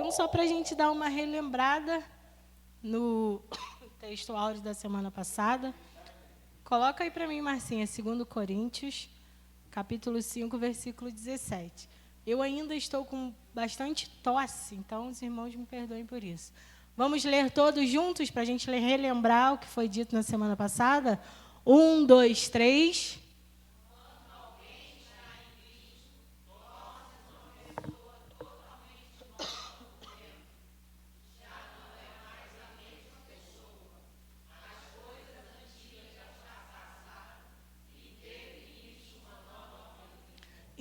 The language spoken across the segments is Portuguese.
Então, só para a gente dar uma relembrada no texto áudio da semana passada, coloca aí para mim, Marcinha, 2 Coríntios, capítulo 5, versículo 17. Eu ainda estou com bastante tosse, então os irmãos me perdoem por isso. Vamos ler todos juntos para a gente relembrar o que foi dito na semana passada? 1, 2, 3...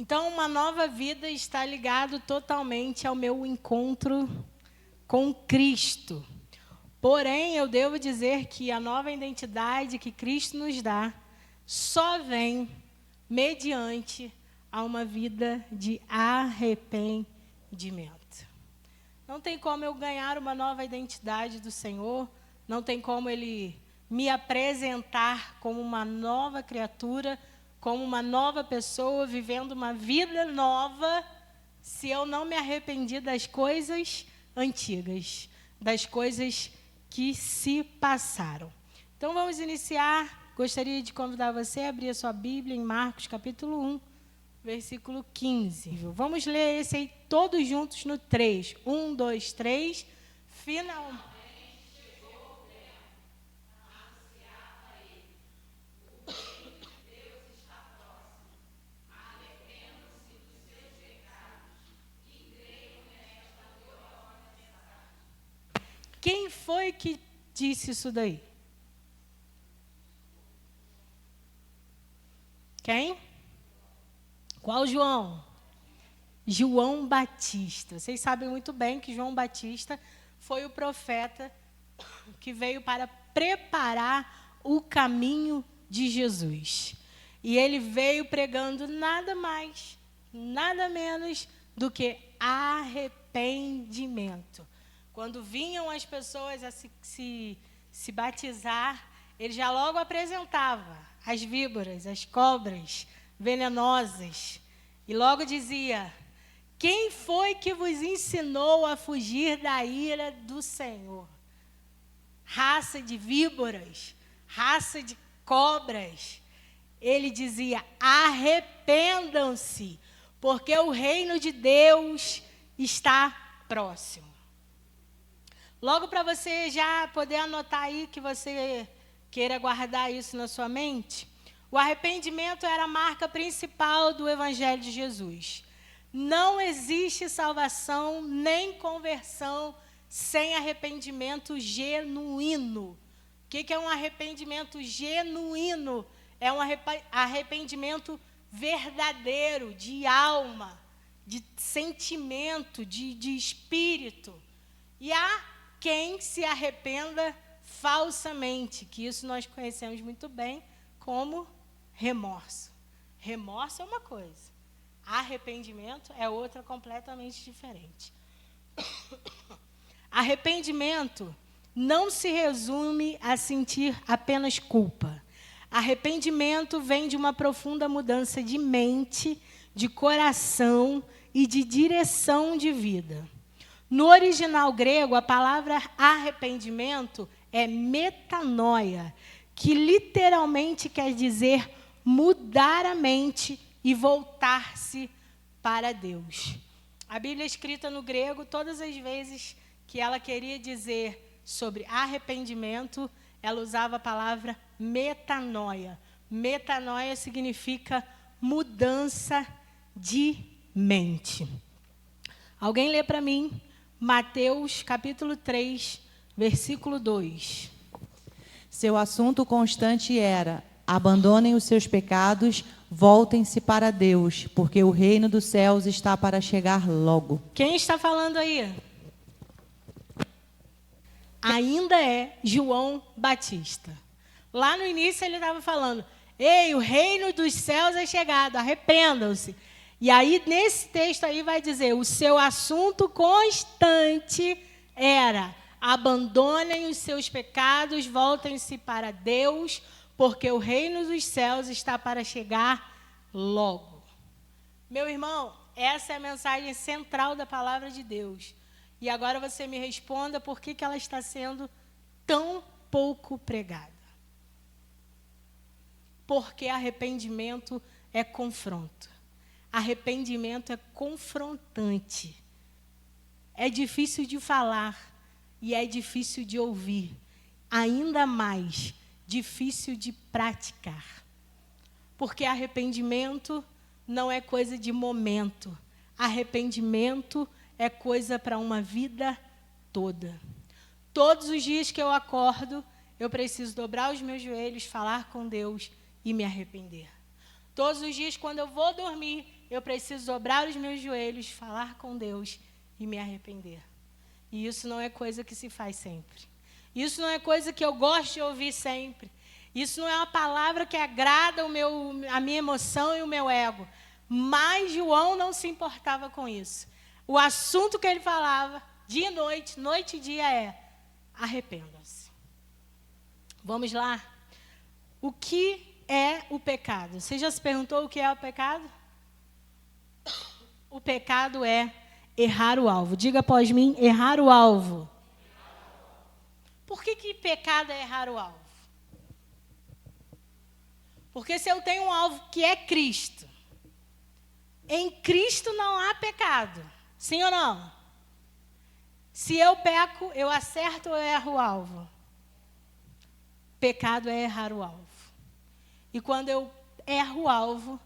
Então, uma nova vida está ligado totalmente ao meu encontro com Cristo. Porém, eu devo dizer que a nova identidade que Cristo nos dá só vem mediante a uma vida de arrependimento. Não tem como eu ganhar uma nova identidade do Senhor, não tem como Ele me apresentar como uma nova criatura, como uma nova pessoa, vivendo uma vida nova, se eu não me arrependi das coisas antigas, das coisas que se passaram. Então, vamos iniciar. Gostaria de convidar você a abrir a sua Bíblia em Marcos, capítulo 1, versículo 15. Vamos ler esse aí todos juntos no 3. 1, 2, 3. Finalmente. Quem foi que disse isso daí? Quem? Qual João? João Batista. Vocês sabem muito bem que João Batista foi o profeta que veio para preparar o caminho de Jesus. E ele veio pregando nada mais, nada menos do que arrependimento. Quando vinham as pessoas a se batizar, ele já logo apresentava as víboras, as cobras venenosas. E logo dizia: quem foi que vos ensinou a fugir da ira do Senhor? Raça de víboras, raça de cobras. Ele dizia: arrependam-se, porque o reino de Deus está próximo. Logo para você já poder anotar aí, que você queira guardar isso na sua mente, o arrependimento era a marca principal do Evangelho de Jesus. Não existe salvação nem conversão sem arrependimento genuíno. O que é um arrependimento genuíno? É um arrependimento verdadeiro, de alma, de sentimento, de espírito. E há quem se arrependa falsamente, que isso nós conhecemos muito bem como remorso. Remorso é uma coisa, arrependimento é outra completamente diferente. Arrependimento não se resume a sentir apenas culpa. Arrependimento vem de uma profunda mudança de mente, de coração e de direção de vida. No original grego, a palavra arrependimento é metanoia, que literalmente quer dizer mudar a mente e voltar-se para Deus. A Bíblia escrita no grego, todas as vezes que ela queria dizer sobre arrependimento, ela usava a palavra metanoia. Metanoia significa mudança de mente. Alguém lê para mim Mateus capítulo 3, versículo 2. Seu assunto constante era: abandonem os seus pecados, voltem-se para Deus, porque o reino dos céus está para chegar logo. Quem está falando aí? Ainda é João Batista. Lá no início ele estava falando: ei, o reino dos céus é chegado, arrependam-se. E aí, nesse texto aí vai dizer, o seu assunto constante era: abandonem os seus pecados, voltem-se para Deus, porque o reino dos céus está para chegar logo. Meu irmão, essa é a mensagem central da palavra de Deus. E agora você me responda por que ela está sendo tão pouco pregada. Porque arrependimento é confronto. Arrependimento é confrontante. É difícil de falar e é difícil de ouvir. Ainda mais difícil de praticar. Porque arrependimento não é coisa de momento. Arrependimento é coisa para uma vida toda. Todos os dias que eu acordo, eu preciso dobrar os meus joelhos, falar com Deus e me arrepender. Todos os dias, quando eu vou dormir, eu preciso dobrar os meus joelhos, falar com Deus e me arrepender. E isso não é coisa que se faz sempre. Isso não é coisa que eu gosto de ouvir sempre. Isso não é uma palavra que agrada a minha emoção e o meu ego. Mas João não se importava com isso. O assunto que ele falava, dia e noite, noite e dia, é: arrependam-se. Vamos lá? O que é o pecado? Você já se perguntou o que é o pecado? O pecado é errar o alvo. Diga após mim: errar o alvo. Por que pecado é errar o alvo? Porque se eu tenho um alvo que é Cristo, em Cristo não há pecado. Sim ou não? Se eu peco, eu acerto ou erro o alvo? Pecado é errar o alvo. E quando eu erro o alvo,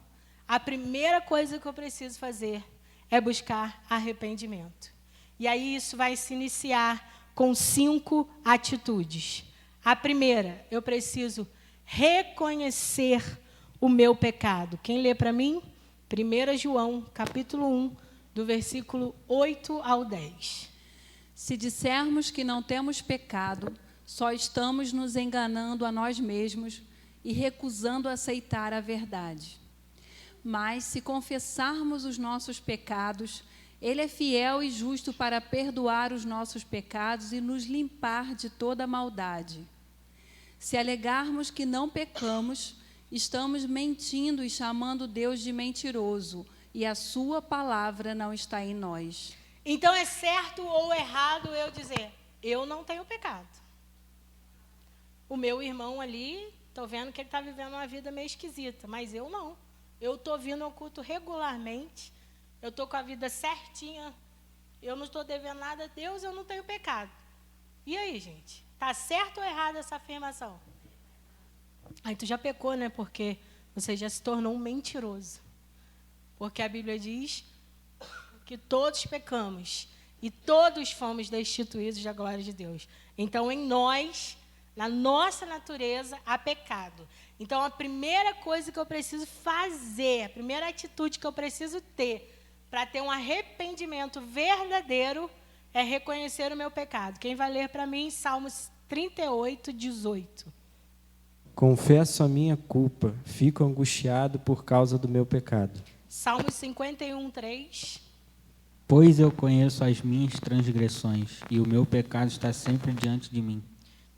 a primeira coisa que eu preciso fazer é buscar arrependimento. E aí isso vai se iniciar com 5 atitudes. A primeira, eu preciso reconhecer o meu pecado. Quem lê para mim? 1 João, capítulo 1, do versículo 8 ao 10. Se dissermos que não temos pecado, só estamos nos enganando a nós mesmos e recusando aceitar a verdade. Mas se confessarmos os nossos pecados, Ele é fiel e justo para perdoar os nossos pecados e nos limpar de toda maldade. Se alegarmos que não pecamos, estamos mentindo e chamando Deus de mentiroso, e a sua palavra não está em nós. Então é certo ou errado eu dizer: eu não tenho pecado. O meu irmão ali, estou vendo que ele está vivendo uma vida meio esquisita, mas eu não. Eu estou vindo ao culto regularmente, eu estou com a vida certinha, eu não estou devendo nada a Deus, eu não tenho pecado. E aí, gente? Está certo ou errado essa afirmação? Aí tu já pecou, né? Porque você já se tornou um mentiroso. Porque a Bíblia diz que todos pecamos e todos fomos destituídos da glória de Deus. Então, em nós, na nossa natureza, há pecado. Então, a primeira coisa que eu preciso fazer, a primeira atitude que eu preciso ter para ter um arrependimento verdadeiro é reconhecer o meu pecado. Quem vai ler para mim? Salmos 38, 18. Confesso a minha culpa, fico angustiado por causa do meu pecado. Salmos 51, 3. Pois eu conheço as minhas transgressões, e o meu pecado está sempre diante de mim.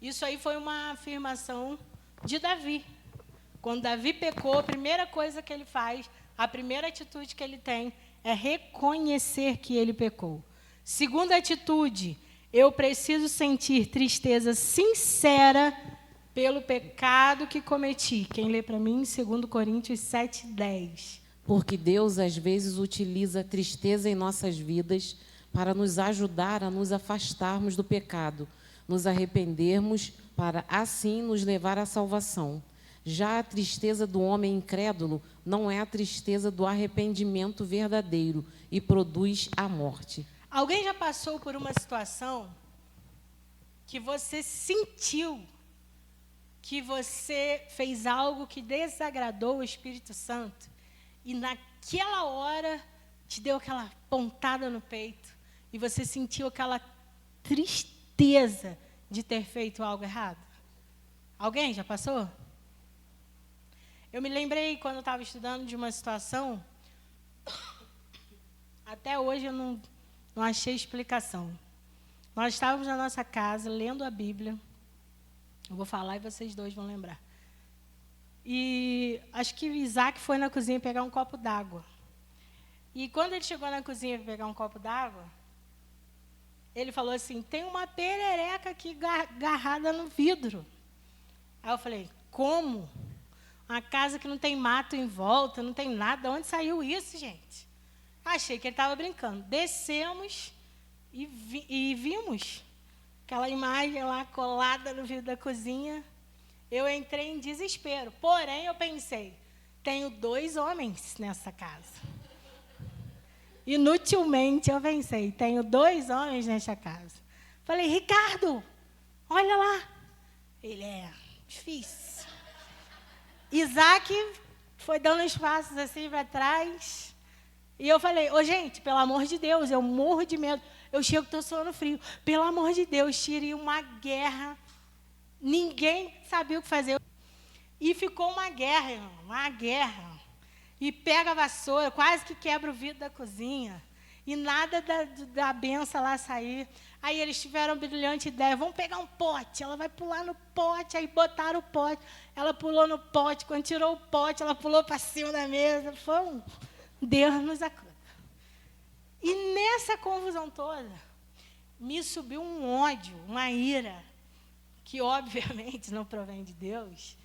Isso aí foi uma afirmação de Davi. Quando Davi pecou, a primeira coisa que ele faz, a primeira atitude que ele tem é reconhecer que ele pecou. Segunda atitude, eu preciso sentir tristeza sincera pelo pecado que cometi. Quem lê para mim? 2 Coríntios 7, 10. Porque Deus, às vezes, utiliza a tristeza em nossas vidas para nos ajudar a nos afastarmos do pecado, nos arrependermos, para assim nos levar à salvação. Já a tristeza do homem incrédulo não é a tristeza do arrependimento verdadeiro e produz a morte. Alguém já passou por uma situação que você sentiu que você fez algo que desagradou o Espírito Santo e naquela hora te deu aquela pontada no peito e você sentiu aquela tristeza de ter feito algo errado? Alguém já passou? Eu me lembrei, quando eu estava estudando, de uma situação, até hoje eu não achei explicação. Nós estávamos na nossa casa, lendo a Bíblia. Eu vou falar e vocês dois vão lembrar. E acho que Isaac foi na cozinha pegar um copo d'água. E quando ele chegou na cozinha para pegar um copo d'água, ele falou assim, tem uma perereca aqui agarrada no vidro. Aí eu falei, como? Uma casa que não tem mato em volta, não tem nada. De onde saiu isso, gente? Achei que ele estava brincando. Descemos e vimos aquela imagem lá colada no vidro da cozinha. Eu entrei em desespero. Porém, eu pensei, tenho 2 homens nessa casa. Inutilmente, eu pensei, tenho 2 homens nessa casa. Falei, Ricardo, olha lá. Ele é difícil. Isaac foi dando uns passos assim para trás. E eu falei, ô gente, pelo amor de Deus, eu morro de medo. Eu chego, estou suando frio. Pelo amor de Deus, tirei uma guerra. Ninguém sabia o que fazer. E ficou uma guerra, irmão, uma guerra. E pega a vassoura, quase que quebra o vidro da cozinha. E nada da benção lá sair. Aí eles tiveram uma brilhante ideia, vamos pegar um pote, ela vai pular no pote, aí botaram o pote, ela pulou no pote, quando tirou o pote, ela pulou para cima da mesa, foi um Deus nos acuda. E nessa confusão toda, me subiu um ódio, uma ira, que obviamente não provém de Deus,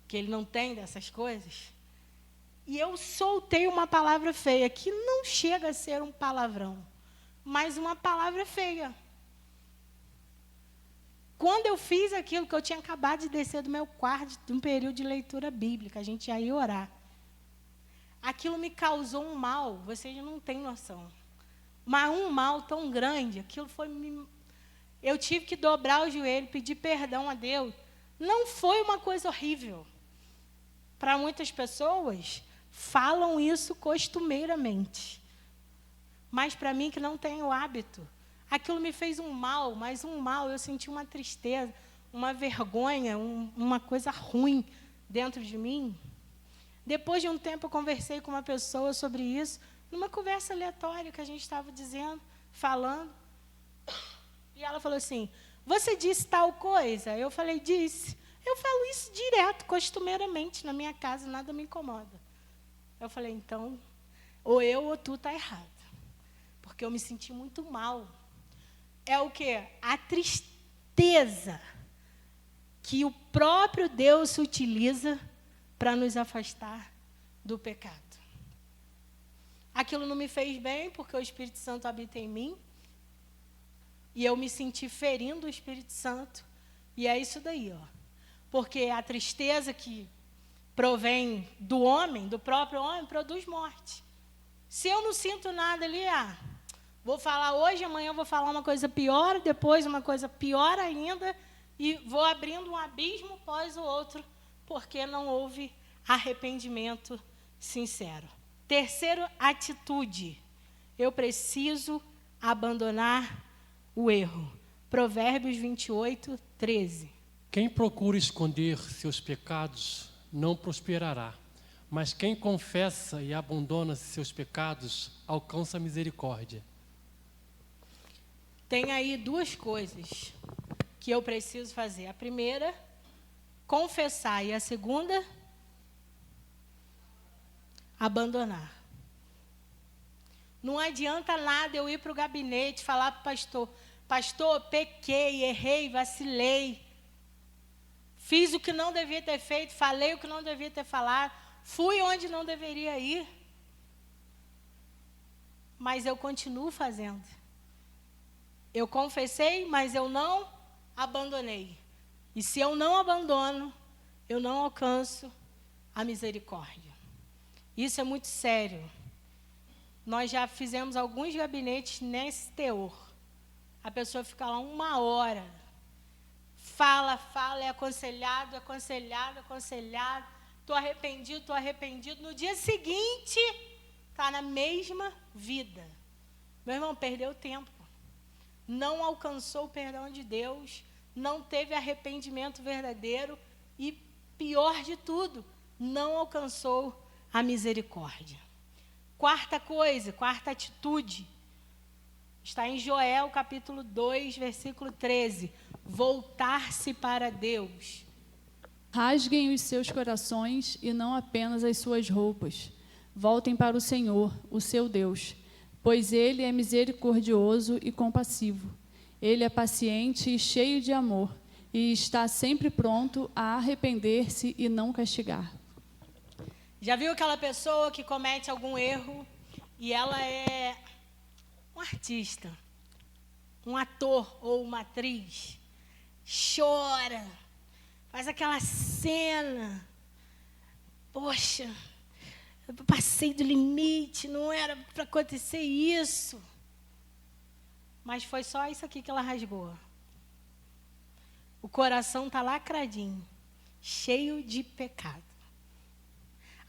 que Ele não tem dessas coisas, e eu soltei uma palavra feia, que não chega a ser um palavrão, mas uma palavra feia. Quando eu fiz aquilo, que eu tinha acabado de descer do meu quarto, de um período de leitura bíblica, a gente ia ir orar. Aquilo me causou um mal, vocês não têm noção. Mas um mal tão grande, aquilo foi... Eu tive que dobrar o joelho, pedir perdão a Deus. Não foi uma coisa horrível. Para muitas pessoas, falam isso costumeiramente. Mas para mim, que não tenho hábito, aquilo me fez um mal, mas um mal, eu senti uma tristeza, uma vergonha, uma coisa ruim dentro de mim. Depois de um tempo, eu conversei com uma pessoa sobre isso, numa conversa aleatória que a gente estava falando. E ela falou assim, você disse tal coisa? Eu falei, disse. Eu falo isso direto, costumeiramente, na minha casa, nada me incomoda. Eu falei, então, ou eu ou tu está errado. Porque eu me senti muito mal. É o quê? A tristeza que o próprio Deus se utiliza para nos afastar do pecado. Aquilo não me fez bem, porque o Espírito Santo habita em mim, e eu me senti ferindo o Espírito Santo, e é isso daí, ó. Porque a tristeza que provém do homem, do próprio homem, produz morte. Se eu não sinto nada ali, vou falar hoje, amanhã eu vou falar uma coisa pior, depois uma coisa pior ainda, e vou abrindo um abismo após o outro, porque não houve arrependimento sincero. Terceira atitude, eu preciso abandonar o erro. Provérbios 28, 13. Quem procura esconder seus pecados não prosperará, mas quem confessa e abandona seus pecados alcança a misericórdia. Tem aí 2 coisas que eu preciso fazer. A primeira, confessar, e a segunda, abandonar. Não adianta nada eu ir para o gabinete, falar para o pastor, pastor, pequei, errei, vacilei, fiz o que não devia ter feito, falei o que não devia ter falado, fui onde não deveria ir, mas eu continuo fazendo. Eu confessei, mas eu não abandonei. E se eu não abandono, eu não alcanço a misericórdia. Isso é muito sério. Nós já fizemos alguns gabinetes nesse teor. A pessoa fica lá 1 hora. Fala, é aconselhado. Estou arrependido. No dia seguinte, está na mesma vida. Meu irmão, perdeu tempo. Não alcançou o perdão de Deus. Não teve arrependimento verdadeiro. E, pior de tudo, não alcançou a misericórdia. Quarta atitude, está em Joel, capítulo 2, versículo 13. Voltar-se para Deus. Rasguem os seus corações e não apenas as suas roupas. Voltem para o Senhor, o seu Deus, pois Ele é misericordioso e compassivo, Ele é paciente e cheio de amor, e está sempre pronto a arrepender-se e não castigar. Já viu aquela pessoa que comete algum erro e ela é um artista, um ator ou uma atriz, chora, faz aquela cena, poxa, eu passei do limite, não era para acontecer isso, mas foi só isso aqui que ela rasgou. O coração está lacradinho, cheio de pecado.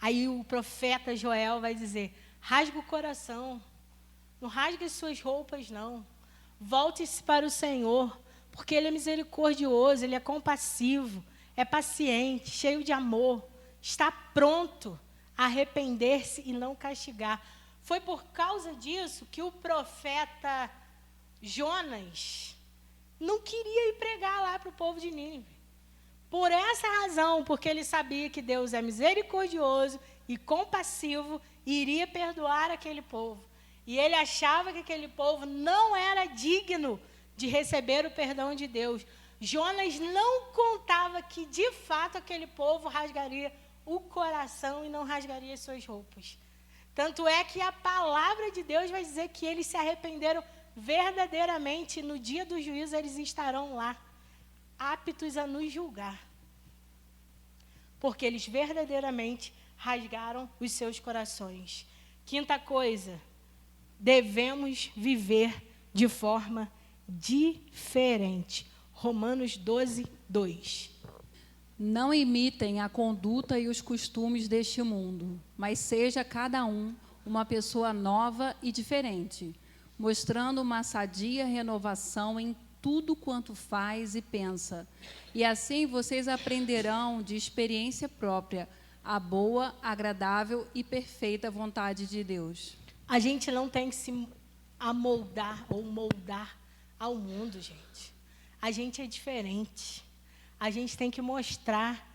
Aí o profeta Joel vai dizer, rasga o coração, não rasgue as suas roupas, não. Volte-se para o Senhor, porque Ele é misericordioso, Ele é compassivo, é paciente, cheio de amor, está pronto a arrepender-se e não castigar. Foi por causa disso que o profeta Jonas não queria ir pregar lá para o povo de Nínive. Por essa razão, porque ele sabia que Deus é misericordioso e compassivo e iria perdoar aquele povo. E ele achava que aquele povo não era digno de receber o perdão de Deus. Jonas não contava que, de fato, aquele povo rasgaria o coração e não rasgaria as suas roupas. Tanto é que a palavra de Deus vai dizer que eles se arrependeram verdadeiramente. No dia do juízo, eles estarão lá, aptos a nos julgar, porque eles verdadeiramente rasgaram os seus corações. Quinta coisa, devemos viver de forma diferente. Romanos 12, 2. Não imitem a conduta e os costumes deste mundo, mas seja cada um uma pessoa nova e diferente, mostrando uma sadia renovação em tudo quanto faz e pensa. E assim vocês aprenderão de experiência própria a boa, agradável e perfeita vontade de Deus. A gente não tem que se amoldar ou moldar ao mundo, gente. A gente é diferente. A gente tem que mostrar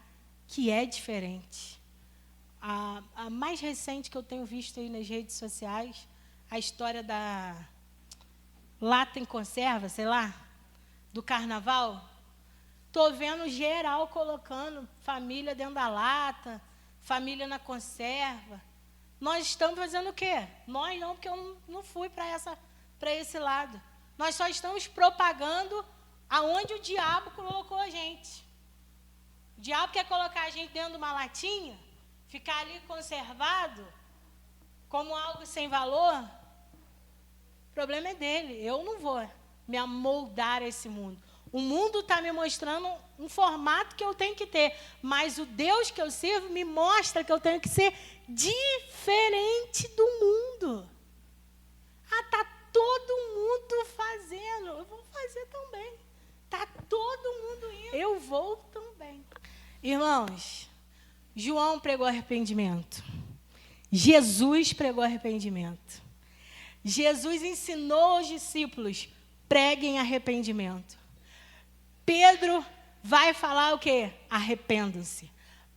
que é diferente. A mais recente que eu tenho visto aí nas redes sociais, a história da lata em conserva, sei lá, do carnaval. Estou vendo geral colocando família dentro da lata, família na conserva. Nós estamos fazendo o quê? Nós não, porque eu não fui para esse lado. Nós só estamos propagando aonde o diabo colocou a gente. O diabo quer colocar a gente dentro de uma latinha, ficar ali conservado, como algo sem valor. O problema é dele. Eu não vou me amoldar a esse mundo. O mundo está me mostrando um formato que eu tenho que ter, mas o Deus que eu sirvo me mostra que eu tenho que ser diferente do mundo. Ah, está todo mundo fazendo, eu vou fazer também. Está todo mundo indo, eu vou também. Irmãos, João pregou arrependimento. Jesus pregou arrependimento. Jesus ensinou aos discípulos, preguem arrependimento. Pedro vai falar o quê? Arrependam-se.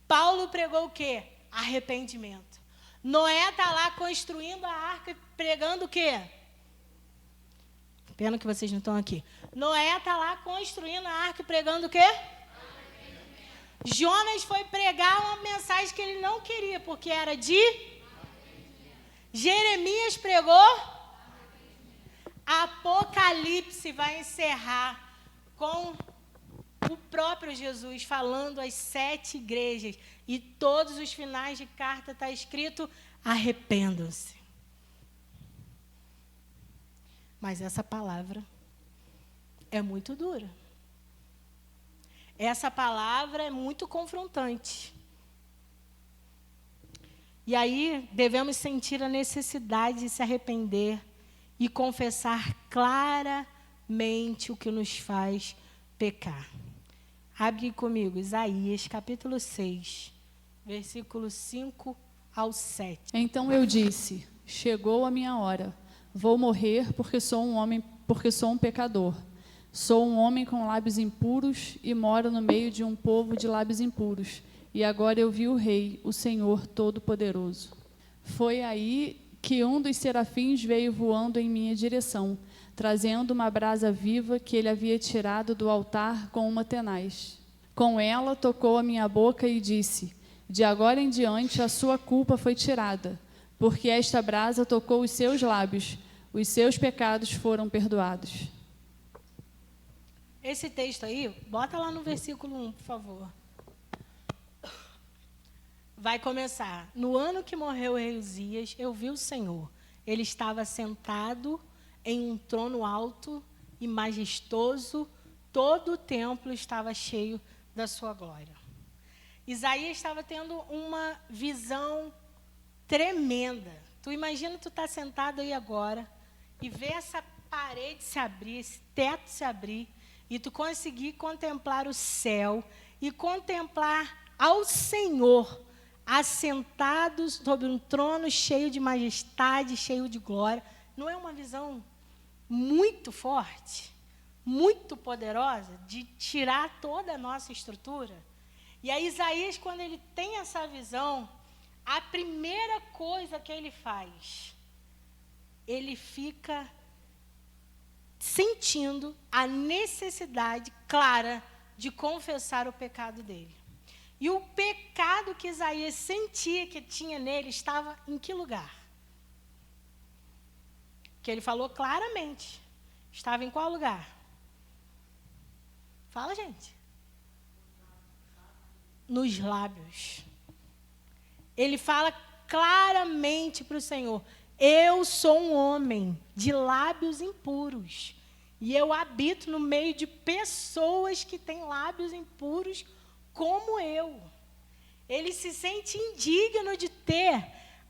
Paulo pregou o quê? Arrependimento. Noé está lá construindo a arca, pregando o quê? Pena que vocês não estão aqui. Noé está lá construindo a arca, pregando o quê? Jonas foi pregar uma mensagem que ele não queria, porque era de... Jeremias pregou... Apocalipse vai encerrar com o próprio Jesus falando às 7 igrejas. E todos os finais de carta está escrito, arrependam-se. Mas essa palavra é muito dura. Essa palavra é muito confrontante. E aí devemos sentir a necessidade de se arrepender e confessar claramente o que nos faz pecar. Abre comigo, Isaías, capítulo 6, versículos 5 ao 7. Então eu disse, chegou a minha hora. Vou morrer porque sou um pecador. Sou um homem com lábios impuros e moro no meio de um povo de lábios impuros. E agora eu vi o Rei, o Senhor Todo-Poderoso. Foi aí que um dos serafins veio voando em minha direção. trazendo uma brasa viva que ele havia tirado do altar com uma tenaz. Com ela tocou a minha boca e disse: de agora em diante a sua culpa foi tirada, porque esta brasa tocou os seus lábios, os seus pecados foram perdoados. Esse texto aí, bota lá no versículo 1, por favor. Vai começar. No ano que morreu o rei Uzias, eu vi o Senhor. Ele estava sentado em um trono alto e majestoso. Todo o templo estava cheio da sua glória. Isaías estava tendo uma visão tremenda. Tu imagina tu estar sentado aí agora e ver essa parede se abrir, esse teto se abrir, e tu conseguir contemplar o céu e contemplar ao Senhor assentado sobre um trono cheio de majestade, cheio de glória. Não é uma visão muito forte, muito poderosa, de tirar toda a nossa estrutura? E aí Isaías, quando ele tem essa visão, a primeira coisa que ele faz, ele fica sentindo a necessidade clara de confessar o pecado dele. E o pecado que Isaías sentia que tinha nele estava em que lugar? Que ele falou claramente. Estava em qual lugar? Fala, gente. Nos lábios. Ele fala claramente para o Senhor: eu sou um homem de lábios impuros, e eu habito no meio de pessoas que têm lábios impuros como eu. Ele se sente indigno de ter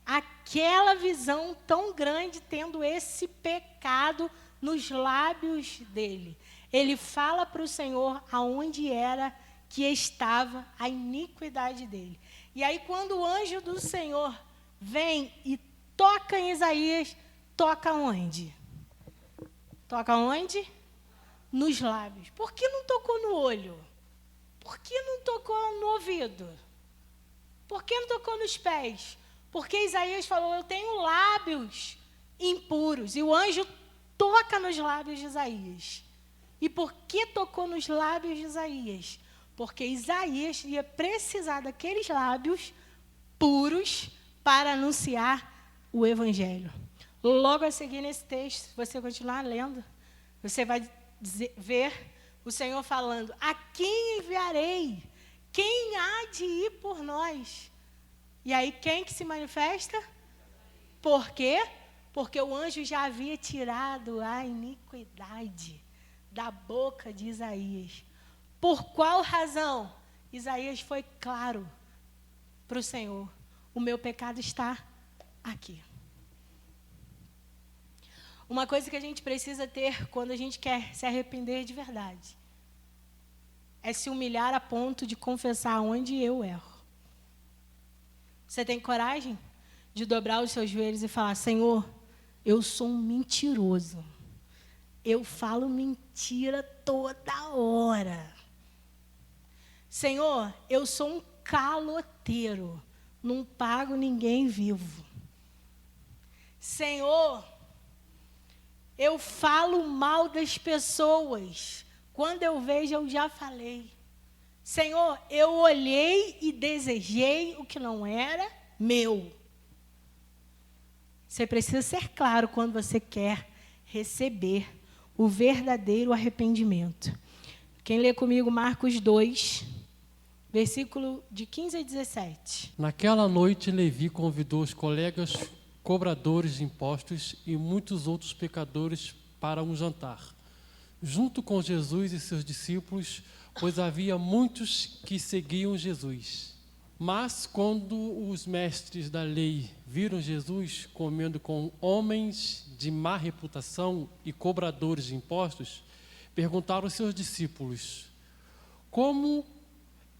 aquela visão tão grande, tendo esse pecado nos lábios dele. Ele fala para o Senhor aonde era que estava a iniquidade dele. E aí, quando o anjo do Senhor vem e toca em Isaías, toca onde? Toca onde? Nos lábios. Por que não tocou no olho? Por que não tocou no ouvido? Por que não tocou nos pés? Porque Isaías falou: eu tenho lábios impuros. E o anjo toca nos lábios de Isaías. E por que tocou nos lábios de Isaías? Porque Isaías ia precisar daqueles lábios puros para anunciar o Evangelho. Logo a seguir nesse texto, se você continuar lendo, você vai ver o Senhor falando: a quem enviarei? Quem há de ir por nós? E aí quem que se manifesta? Por quê? Porque o anjo já havia tirado a iniquidade da boca de Isaías. Por qual razão? Isaías foi claro para o Senhor: o meu pecado está aqui. Uma coisa que a gente precisa ter quando a gente quer se arrepender de verdade é se humilhar a ponto de confessar onde eu erro. Você tem coragem de dobrar os seus joelhos e falar: Senhor, eu sou um mentiroso. Eu falo mentira toda hora. Senhor, eu sou um caloteiro. Não pago ninguém vivo. Senhor, eu falo mal das pessoas. Quando eu vejo, eu já falei. Senhor, eu olhei e desejei o que não era meu. Você precisa ser claro quando você quer receber o verdadeiro arrependimento. Quem lê comigo Marcos 2, versículo de 15 a 17. Naquela noite, Levi convidou os colegas cobradores de impostos e muitos outros pecadores para um jantar, junto com Jesus e seus discípulos, pois havia muitos que seguiam Jesus. Mas quando os mestres da lei viram Jesus comendo com homens de má reputação e cobradores de impostos, perguntaram aos seus discípulos: como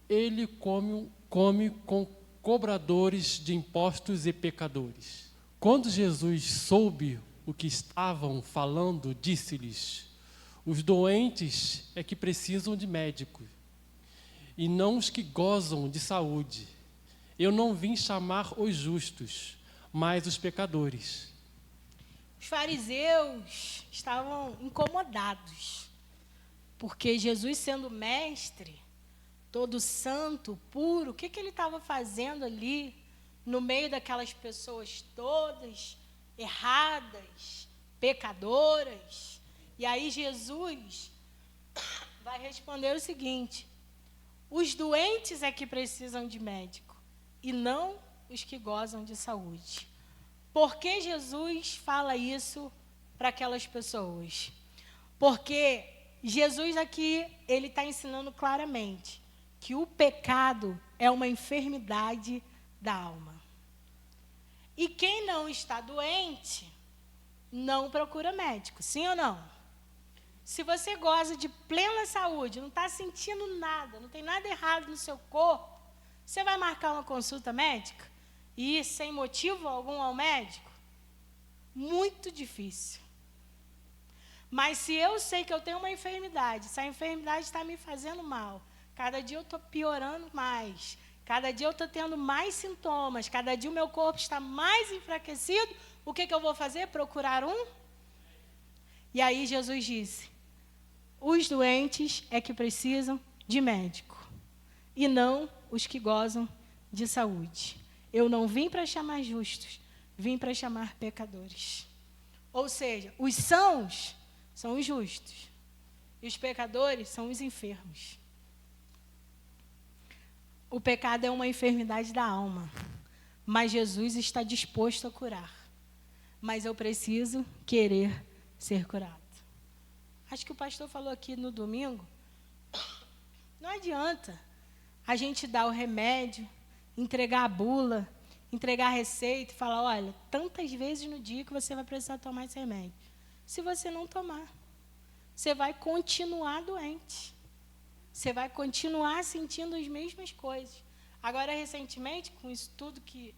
ele come com cobradores de impostos e pecadores? Quando Jesus soube o que estavam falando, disse-lhes: os doentes é que precisam de médico, e não os que gozam de saúde. Eu não vim chamar os justos, mas os pecadores. Os fariseus estavam incomodados, porque Jesus, sendo mestre, todo santo, puro, o que ele estava fazendo ali, no meio daquelas pessoas todas erradas, pecadoras? E aí Jesus vai responder o seguinte: os doentes é que precisam de médico, e não os que gozam de saúde. Por que Jesus fala isso para aquelas pessoas? Porque Jesus aqui, ele está ensinando claramente que o pecado é uma enfermidade da alma. E quem não está doente, não procura médico, sim ou não? Se você goza de plena saúde, não está sentindo nada, não tem nada errado no seu corpo, você vai marcar uma consulta médica e ir sem motivo algum ao médico? Muito difícil. Mas se eu sei que eu tenho uma enfermidade, se a enfermidade está me fazendo mal, cada dia eu estou piorando mais, cada dia eu estou tendo mais sintomas, cada dia o meu corpo está mais enfraquecido, o que eu vou fazer? Procurar um? E aí Jesus disse: os doentes é que precisam de médico, e não os que gozam de saúde. Eu não vim para chamar justos, vim para chamar pecadores. Ou seja, os sãos são os justos, e os pecadores são os enfermos. O pecado é uma enfermidade da alma, mas Jesus está disposto a curar. Mas eu preciso querer ser curado. Acho que o pastor falou aqui no domingo, não adianta a gente dar o remédio, entregar a bula, entregar a receita e falar: olha, tantas vezes no dia que você vai precisar tomar esse remédio. Se você não tomar, você vai continuar doente. Você vai continuar sentindo as mesmas coisas. Agora, recentemente, com isso tudo que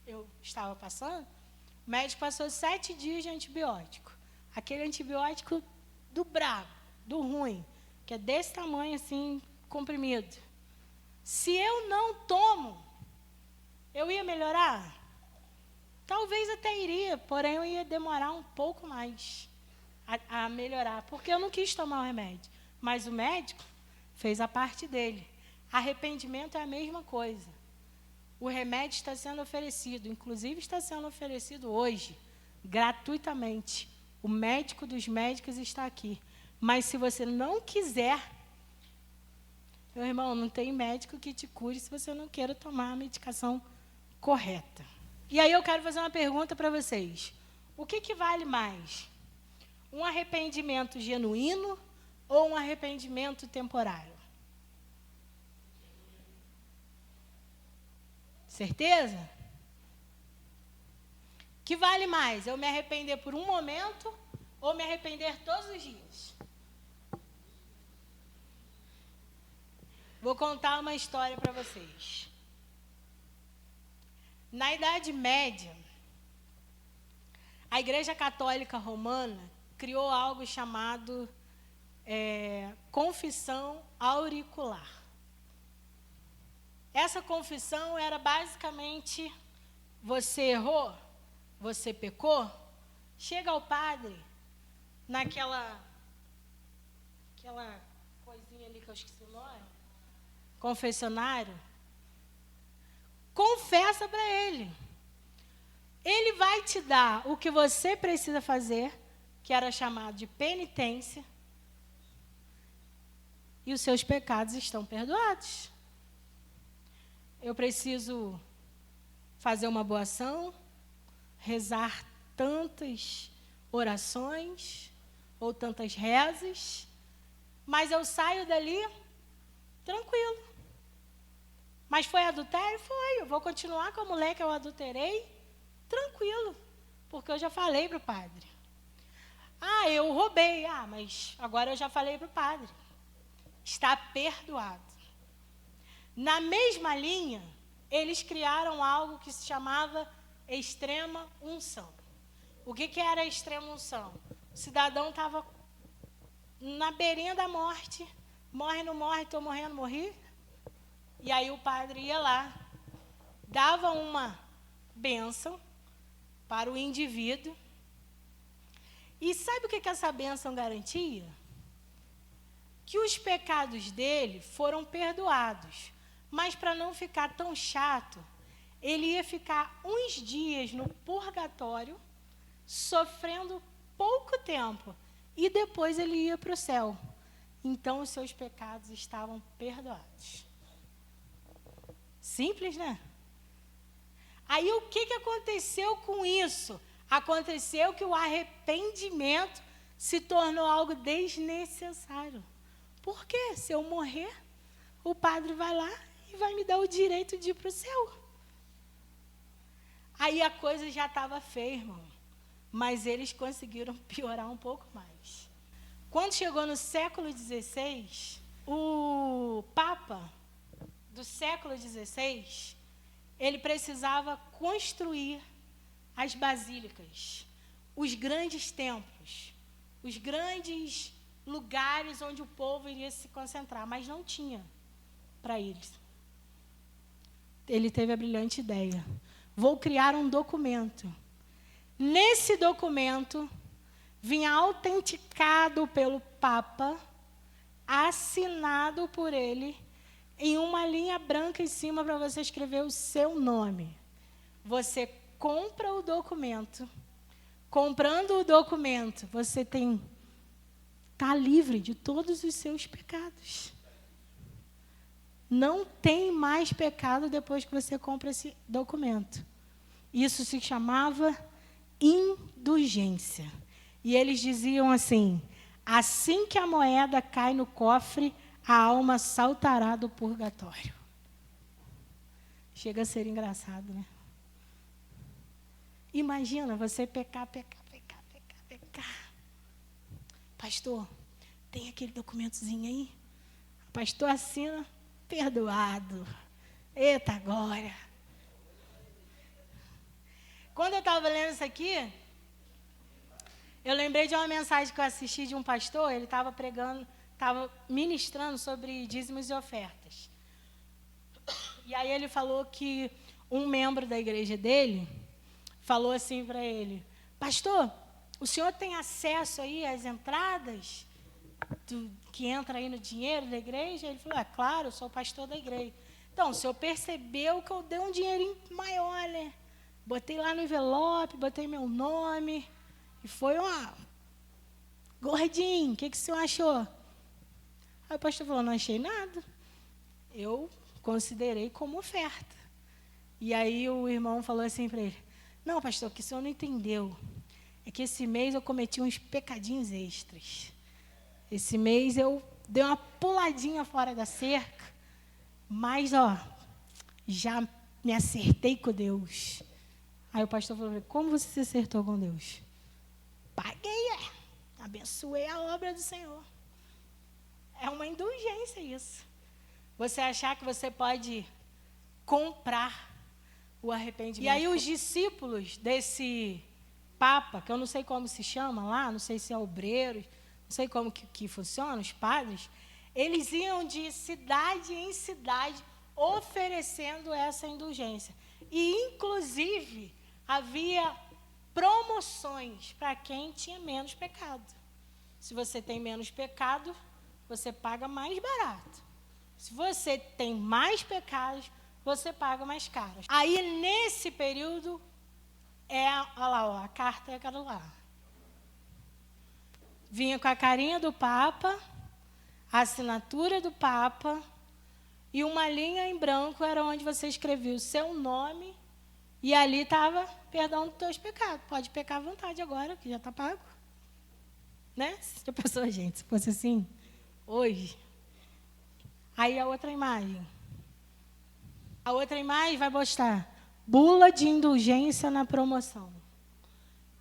eu estava passando, o médico passou 7 dias de antibiótico. Aquele antibiótico do brabo, do ruim, que é desse tamanho assim, comprimido. Se eu não tomo, eu ia melhorar? Talvez até iria, porém eu ia demorar um pouco mais a melhorar, porque eu não quis tomar o remédio. Mas o médico fez a parte dele. Arrependimento é a mesma coisa. O remédio está sendo oferecido, inclusive está sendo oferecido hoje, gratuitamente. O médico dos médicos está aqui. Mas se você não quiser, meu irmão, não tem médico que te cure se você não queira tomar a medicação correta. E aí eu quero fazer uma pergunta para vocês. O que vale mais? Um arrependimento genuíno ou um arrependimento temporário? Certeza? O que vale mais? Eu me arrepender por um momento ou me arrepender todos os dias? Vou contar uma história para vocês. Na Idade Média, a Igreja Católica Romana criou algo chamado confissão auricular. Essa confissão era basicamente: você errou, você pecou, chega ao padre, naquela coisinha ali que eu esqueci o nome, confessionário, confessa para ele. Ele vai te dar o que você precisa fazer, que era chamado de penitência, e os seus pecados estão perdoados. Eu preciso fazer uma boa ação, rezar tantas orações ou tantas rezas, mas eu saio dali tranquilo. Mas foi adultério? Foi. Eu vou continuar com a mulher que eu adulterei tranquilo, porque eu já falei para o padre. Ah, eu roubei. Ah, mas agora eu já falei para o padre. Está perdoado. Na mesma linha, eles criaram algo que se chamava extrema unção. O que era a extrema unção? O cidadão estava na beirinha da morte. Morre, não morre, estou morrendo, morri. E aí o padre ia lá, dava uma bênção para o indivíduo, E sabe o que essa bênção garantia? Que os pecados dele foram perdoados. Mas para não ficar tão chato, ele ia ficar uns dias no purgatório, sofrendo pouco tempo, e depois ele ia para o céu. Então os seus pecados estavam perdoados. Simples, né? Aí o que aconteceu com isso? Aconteceu que o arrependimento se tornou algo desnecessário. Por quê? Se eu morrer, o padre vai lá e vai me dar o direito de ir para o céu. Aí a coisa já estava feia, irmão. Mas eles conseguiram piorar um pouco mais. Quando chegou no século XVI, o Papa do século XVI, ele precisava construir as basílicas, os grandes templos, os grandes lugares onde o povo iria se concentrar, mas não tinha para eles. Ele teve a brilhante ideia: vou criar um documento. Nesse documento, vinha autenticado pelo Papa, assinado por ele, em uma linha branca em cima para você escrever o seu nome. Você compra o documento. Comprando o documento, você está livre de todos os seus pecados. Não tem mais pecado depois que você compra esse documento. Isso se chamava indulgência. E eles diziam assim: assim que a moeda cai no cofre, a alma saltará do purgatório. Chega a ser engraçado, né? Imagina você pecar. Pastor, tem aquele documentozinho aí? O pastor assina, perdoado. Eita glória! Quando eu estava lendo isso aqui, eu lembrei de uma mensagem que eu assisti de um pastor. Ele estava pregando, estava ministrando sobre dízimos e ofertas. E aí ele falou que um membro da igreja dele falou assim para ele: pastor, o senhor tem acesso aí às entradas que entra aí no dinheiro da igreja? Ele falou: é claro, eu sou o pastor da igreja. Então, o senhor percebeu que eu dei um dinheirinho maior, né? Botei lá no envelope, botei meu nome, e foi uma... Gordinho, o que o senhor achou? Aí o pastor falou: não achei nada. Eu considerei como oferta. E aí o irmão falou assim para ele: não, pastor, o que o senhor não entendeu é que esse mês eu cometi uns pecadinhos extras. Esse mês eu dei uma puladinha fora da cerca, mas, já me acertei com Deus. Aí o pastor falou: como você se acertou com Deus? Paguei, abençoei a obra do Senhor. É uma indulgência isso. Você achar que você pode comprar o arrependimento. E aí os discípulos desse Papa, que eu não sei como se chama lá, não sei se é obreiros, não sei como que funciona, os padres, eles iam de cidade em cidade oferecendo essa indulgência. E, inclusive, havia promoções para quem tinha menos pecado. Se você tem menos pecado, você paga mais barato. Se você tem mais pecados, você paga mais caro. Aí, nesse período, olha lá, a carta é aquela lá. Vinha com a carinha do Papa, a assinatura do Papa, e uma linha em branco era onde você escrevia o seu nome, e ali estava perdão dos teus pecados. Pode pecar à vontade agora, que já está pago. Né? Já pensou, gente, se fosse assim, hoje? Aí a outra imagem. A outra imagem vai mostrar bula de indulgência na promoção.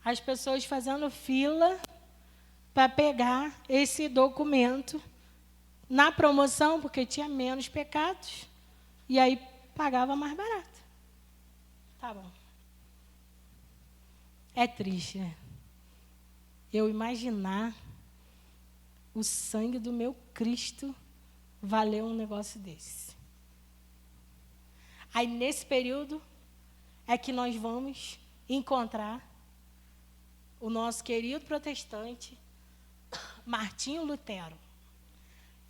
As pessoas fazendo fila para pegar esse documento na promoção, porque tinha menos pecados, e aí pagava mais barato. Tá bom. É triste, né? Eu imaginar o sangue do meu Cristo valer um negócio desse. Aí, nesse período, é que nós vamos encontrar o nosso querido protestante, Martinho Lutero.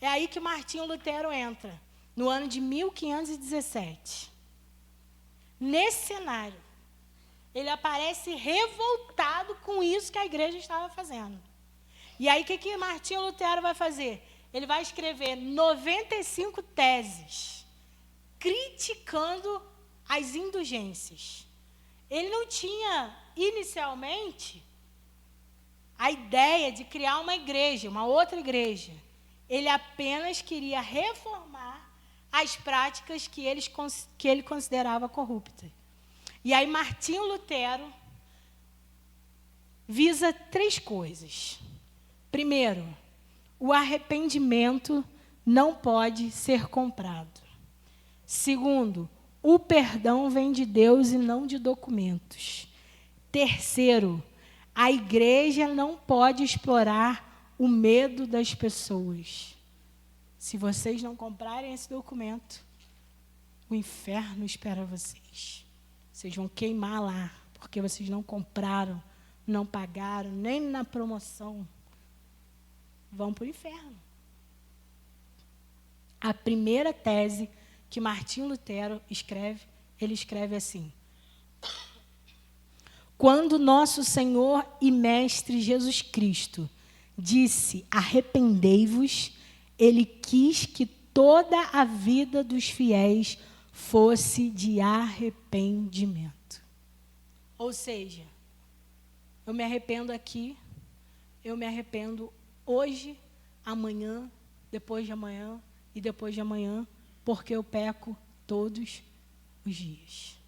É aí que Martinho Lutero entra, no ano de 1517. Nesse cenário, ele aparece revoltado com isso que a igreja estava fazendo. E aí, o que Martinho Lutero vai fazer? Ele vai escrever 95 teses, criticando as indulgências. Ele não tinha, inicialmente, a ideia de criar uma igreja, uma outra igreja. Ele apenas queria reformar as práticas que ele considerava corruptas. E aí Martinho Lutero visa 3 coisas. Primeiro, o arrependimento não pode ser comprado. Segundo, o perdão vem de Deus e não de documentos. Terceiro, a igreja não pode explorar o medo das pessoas. Se vocês não comprarem esse documento, o inferno espera vocês. Vocês vão queimar lá, porque vocês não compraram, não pagaram, nem na promoção. Vão para o inferno. A primeira tese que Martinho Lutero escreve, ele escreve assim: quando nosso Senhor e Mestre Jesus Cristo disse, arrependei-vos, ele quis que toda a vida dos fiéis fosse de arrependimento. Ou seja, eu me arrependo aqui, eu me arrependo hoje, amanhã, depois de amanhã e depois de amanhã, porque eu peco todos os dias.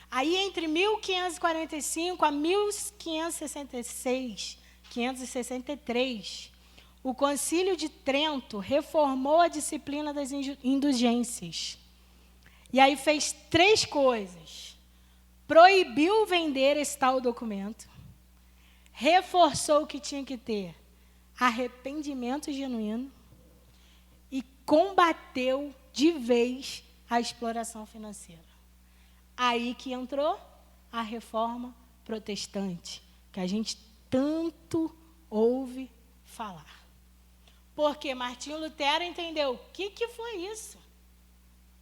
Aí, entre 1545 a 1563, o Concílio de Trento reformou a disciplina das indulgências. E aí fez 3 coisas. Proibiu vender esse tal documento, reforçou que tinha que ter arrependimento genuíno e combateu de vez a exploração financeira. Aí que entrou a reforma protestante, que a gente tanto ouve falar. Porque Martinho Lutero entendeu o que foi isso?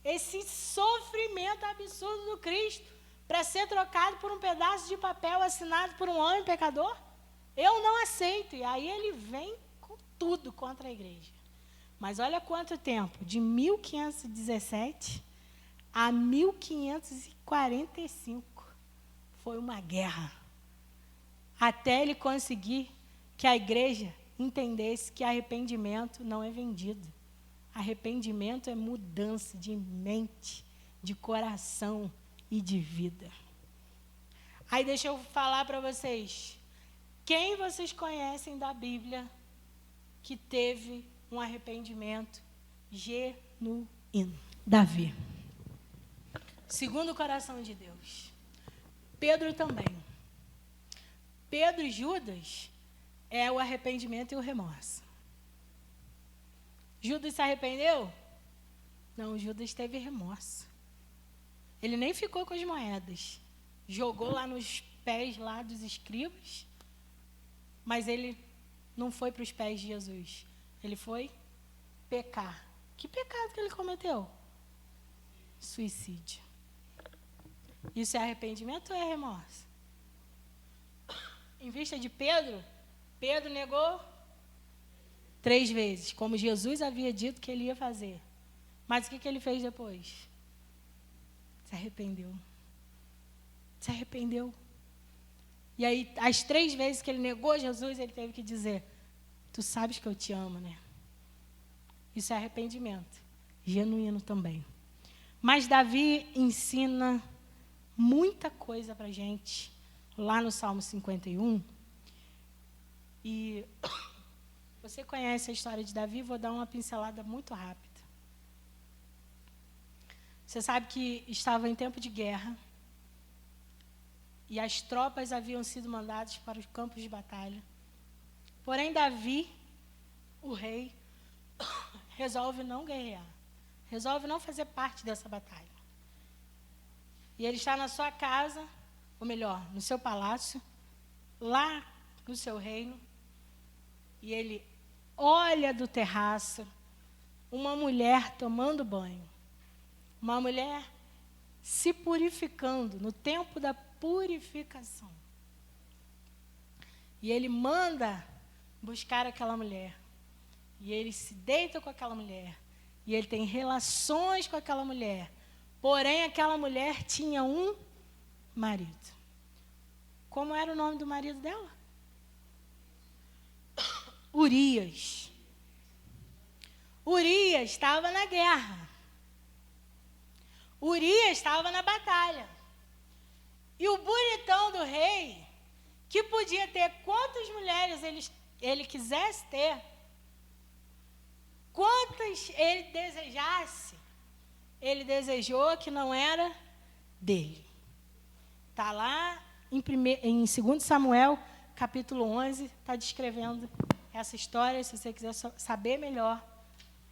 Esse sofrimento absurdo do Cristo para ser trocado por um pedaço de papel assinado por um homem pecador? Eu não aceito. E aí ele vem com tudo contra a igreja. Mas olha quanto tempo, de 1517 a 1545, foi uma guerra. Até ele conseguir que a igreja entendesse que arrependimento não é vendido. Arrependimento é mudança de mente, de coração e de vida. Aí deixa eu falar para vocês. Quem vocês conhecem da Bíblia que teve um arrependimento genuíno? Davi. Segundo o coração de Deus. Pedro também. Pedro e Judas é o arrependimento e o remorso. Judas se arrependeu? Não, Judas teve remorso. Ele nem ficou com as moedas. Jogou lá nos pés lá dos escribas, mas ele não foi para os pés de Jesus. Ele foi pecar. Que pecado que ele cometeu? Suicídio. Isso é arrependimento ou é remorso? Em vista de Pedro, Pedro negou 3 vezes, como Jesus havia dito que ele ia fazer. Mas o que ele fez depois? Se arrependeu. Se arrependeu. E aí, as 3 vezes que ele negou Jesus, ele teve que dizer: tu sabes que eu te amo, né? Isso é arrependimento. Genuíno também. Mas Davi ensina muita coisa para a gente, lá no Salmo 51. E você conhece a história de Davi, vou dar uma pincelada muito rápida. Você sabe que estava em tempo de guerra, e as tropas haviam sido mandadas para os campos de batalha. Porém, Davi, o rei, resolve não guerrear, resolve não fazer parte dessa batalha. E ele está na sua casa, ou melhor, no seu palácio, lá no seu reino, e ele olha do terraço uma mulher tomando banho, uma mulher se purificando, no tempo da purificação. E ele manda buscar aquela mulher. E ele se deita com aquela mulher. E ele tem relações com aquela mulher. Porém, aquela mulher tinha um marido. Como era o nome do marido dela? Urias. Urias estava na guerra. Urias estava na batalha. E o bonitão do rei, que podia ter quantas mulheres ele quisesse ter, quantas ele desejasse, ele desejou que não era dele. Está lá em 2 Samuel, capítulo 11, está descrevendo essa história. Se você quiser saber melhor,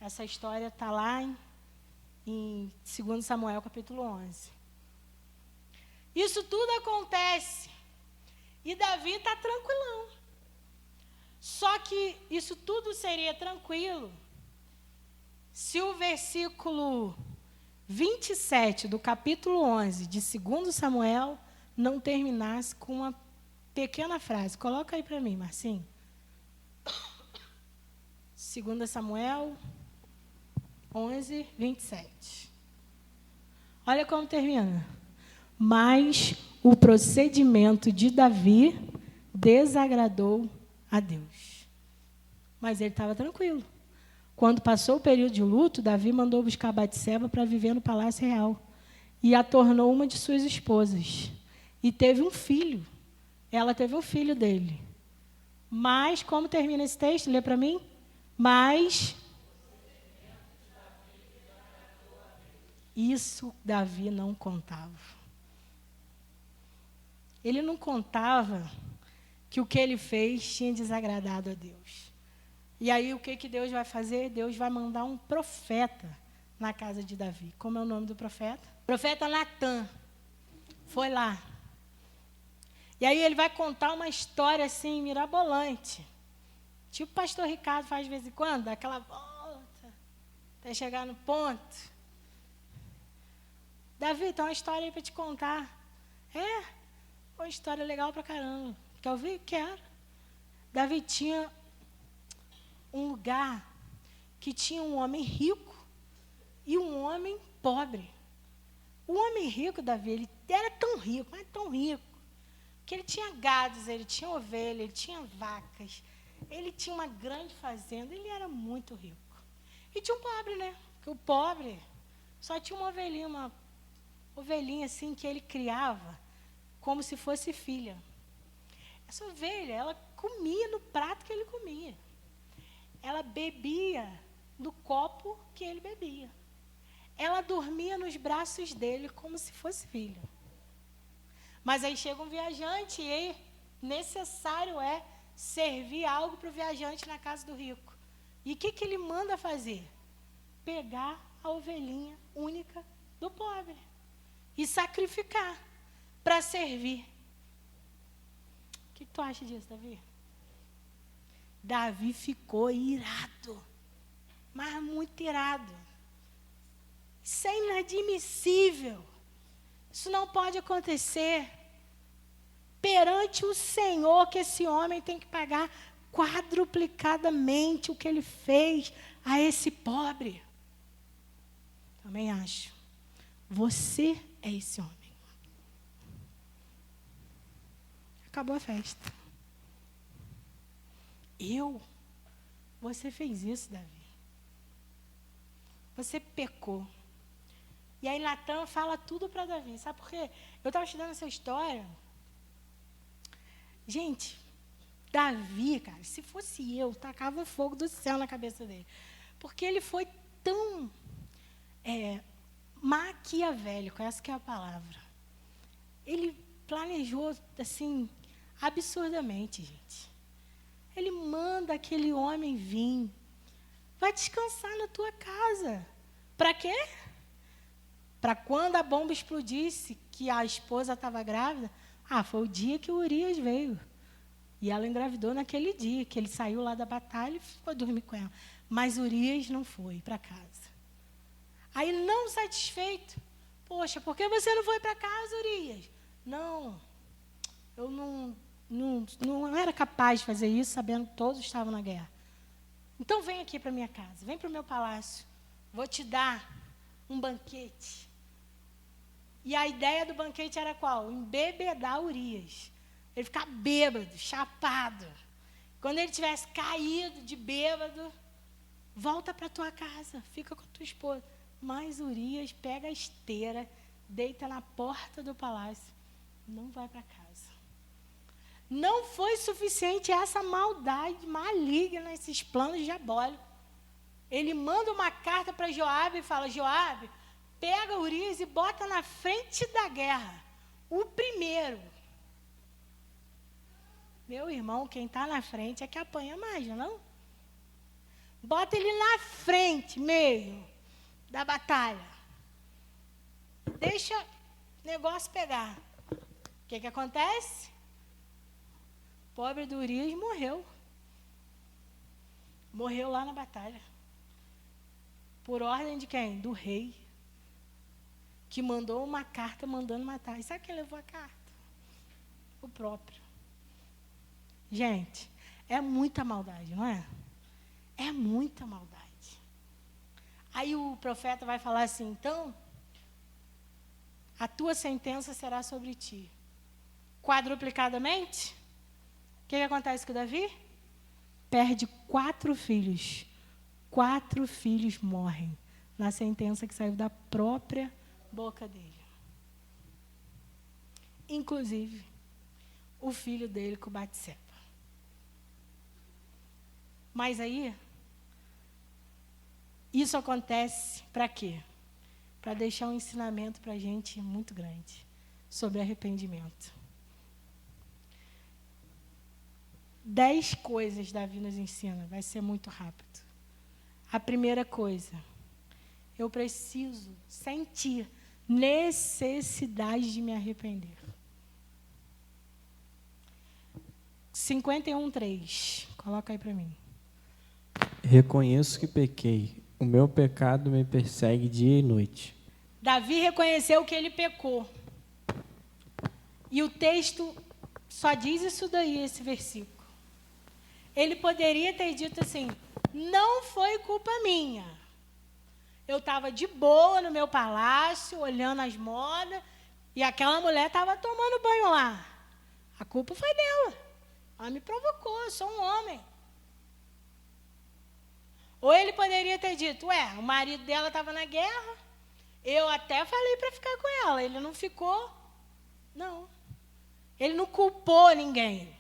essa história está lá em 2 Samuel, capítulo 11. Isso tudo acontece e Davi está tranquilão. Só que isso tudo seria tranquilo se o versículo 27 do capítulo 11 de 2 Samuel não terminasse com uma pequena frase. Coloca aí para mim, Marcinho. 2 Samuel 11, 27. Olha como termina. Mas o procedimento de Davi desagradou a Deus. Mas ele estava tranquilo. Quando passou o período de luto, Davi mandou buscar Batseba para viver no palácio real. E a tornou uma de suas esposas. E teve um filho. Ela teve um filho dele. Mas, como termina esse texto? Lê para mim. Mas isso Davi não contava. Ele não contava que o que ele fez tinha desagradado a Deus. E aí o que Deus vai fazer? Deus vai mandar um profeta na casa de Davi. Como é o nome do profeta? Profeta Natã. Foi lá. E aí ele vai contar uma história assim, mirabolante. Tipo o pastor Ricardo faz de vez em quando, dá aquela volta, até chegar no ponto. Davi, tem uma história aí para te contar. É, uma história legal pra caramba. Quer ouvir? Quero. Davi tinha um lugar que tinha um homem rico e um homem pobre. O homem rico, Davi, ele era tão rico, mas tão rico, que ele tinha gados, ele tinha ovelha, ele tinha vacas, ele tinha uma grande fazenda, ele era muito rico. E tinha um pobre, né? Porque o pobre só tinha uma ovelhinha assim, que ele criava como se fosse filha. Essa ovelha, ela comia no prato que ele comia. Ela bebia do copo que ele bebia. Ela dormia nos braços dele como se fosse filha. Mas aí chega um viajante e necessário é servir algo para o viajante na casa do rico. E o que ele manda fazer? Pegar a ovelhinha única do pobre e sacrificar para servir. O que tu acha disso, Davi? Davi ficou irado, mas muito irado. Isso é inadmissível. Isso não pode acontecer. Perante o Senhor, que esse homem tem que pagar quadruplicadamente o que ele fez a esse pobre. Também acho. Você é esse homem. Acabou a festa. Você fez isso, Davi. Você pecou. E aí Natã fala tudo para Davi. Sabe por quê? Eu estava estudando essa história. Gente, Davi, cara, se fosse eu, tacava fogo do céu na cabeça dele. Porque ele foi tão maquiavélico, essa que é a palavra. Ele planejou, assim, absurdamente, gente. Ele manda aquele homem vir. Vai descansar na tua casa. Para quê? Para quando a bomba explodisse, que a esposa estava grávida. Foi o dia que o Urias veio. E ela engravidou naquele dia, que ele saiu lá da batalha e ficou dormir com ela. Mas Urias não foi para casa. Aí, não satisfeito, poxa, por que você não foi para casa, Urias? Não, eu não era capaz de fazer isso, sabendo que todos estavam na guerra. Então, vem aqui para minha casa, vem para o meu palácio. Vou te dar um banquete. E a ideia do banquete era qual? Embebedar Urias. Ele ficar bêbado, chapado. Quando ele tivesse caído de bêbado, volta para a tua casa, fica com a tua esposa. Mas Urias pega a esteira, deita na porta do palácio, não vai para casa. Não foi suficiente essa maldade maligna, esses planos diabólicos. Ele manda uma carta para Joabe e fala: Joabe, pega Urias e bota na frente da guerra, o primeiro. Meu irmão, quem está na frente é que apanha mais, não? Bota ele na frente mesmo da batalha. Deixa o negócio pegar. O que acontece? O pobre do Urias morreu. Morreu lá na batalha. Por ordem de quem? Do rei. Que mandou uma carta mandando matar. E sabe quem levou a carta? O próprio. Gente, é muita maldade, não é? É muita maldade. Aí o profeta vai falar assim: então, a tua sentença será sobre ti. Quadruplicadamente, o que acontece com Davi? Perde 4 filhos. 4 filhos morrem na sentença que saiu da própria boca dele. Inclusive, o filho dele com Batseba. Mas aí, isso acontece para quê? Para deixar um ensinamento para a gente muito grande sobre arrependimento. 10 coisas Davi nos ensina, vai ser muito rápido. A primeira coisa, eu preciso sentir necessidade de me arrepender. 51:3, coloca aí para mim. Reconheço que pequei. O meu pecado me persegue dia e noite. Davi reconheceu que ele pecou. E o texto só diz isso daí, esse versículo. Ele poderia ter dito assim: não foi culpa minha. Eu estava de boa no meu palácio, olhando as modas, e aquela mulher estava tomando banho lá. A culpa foi dela. Ela me provocou, eu sou um homem. Ou ele poderia ter dito: o marido dela estava na guerra, eu até falei para ficar com ela, ele não ficou. Não. Ele não culpou ninguém.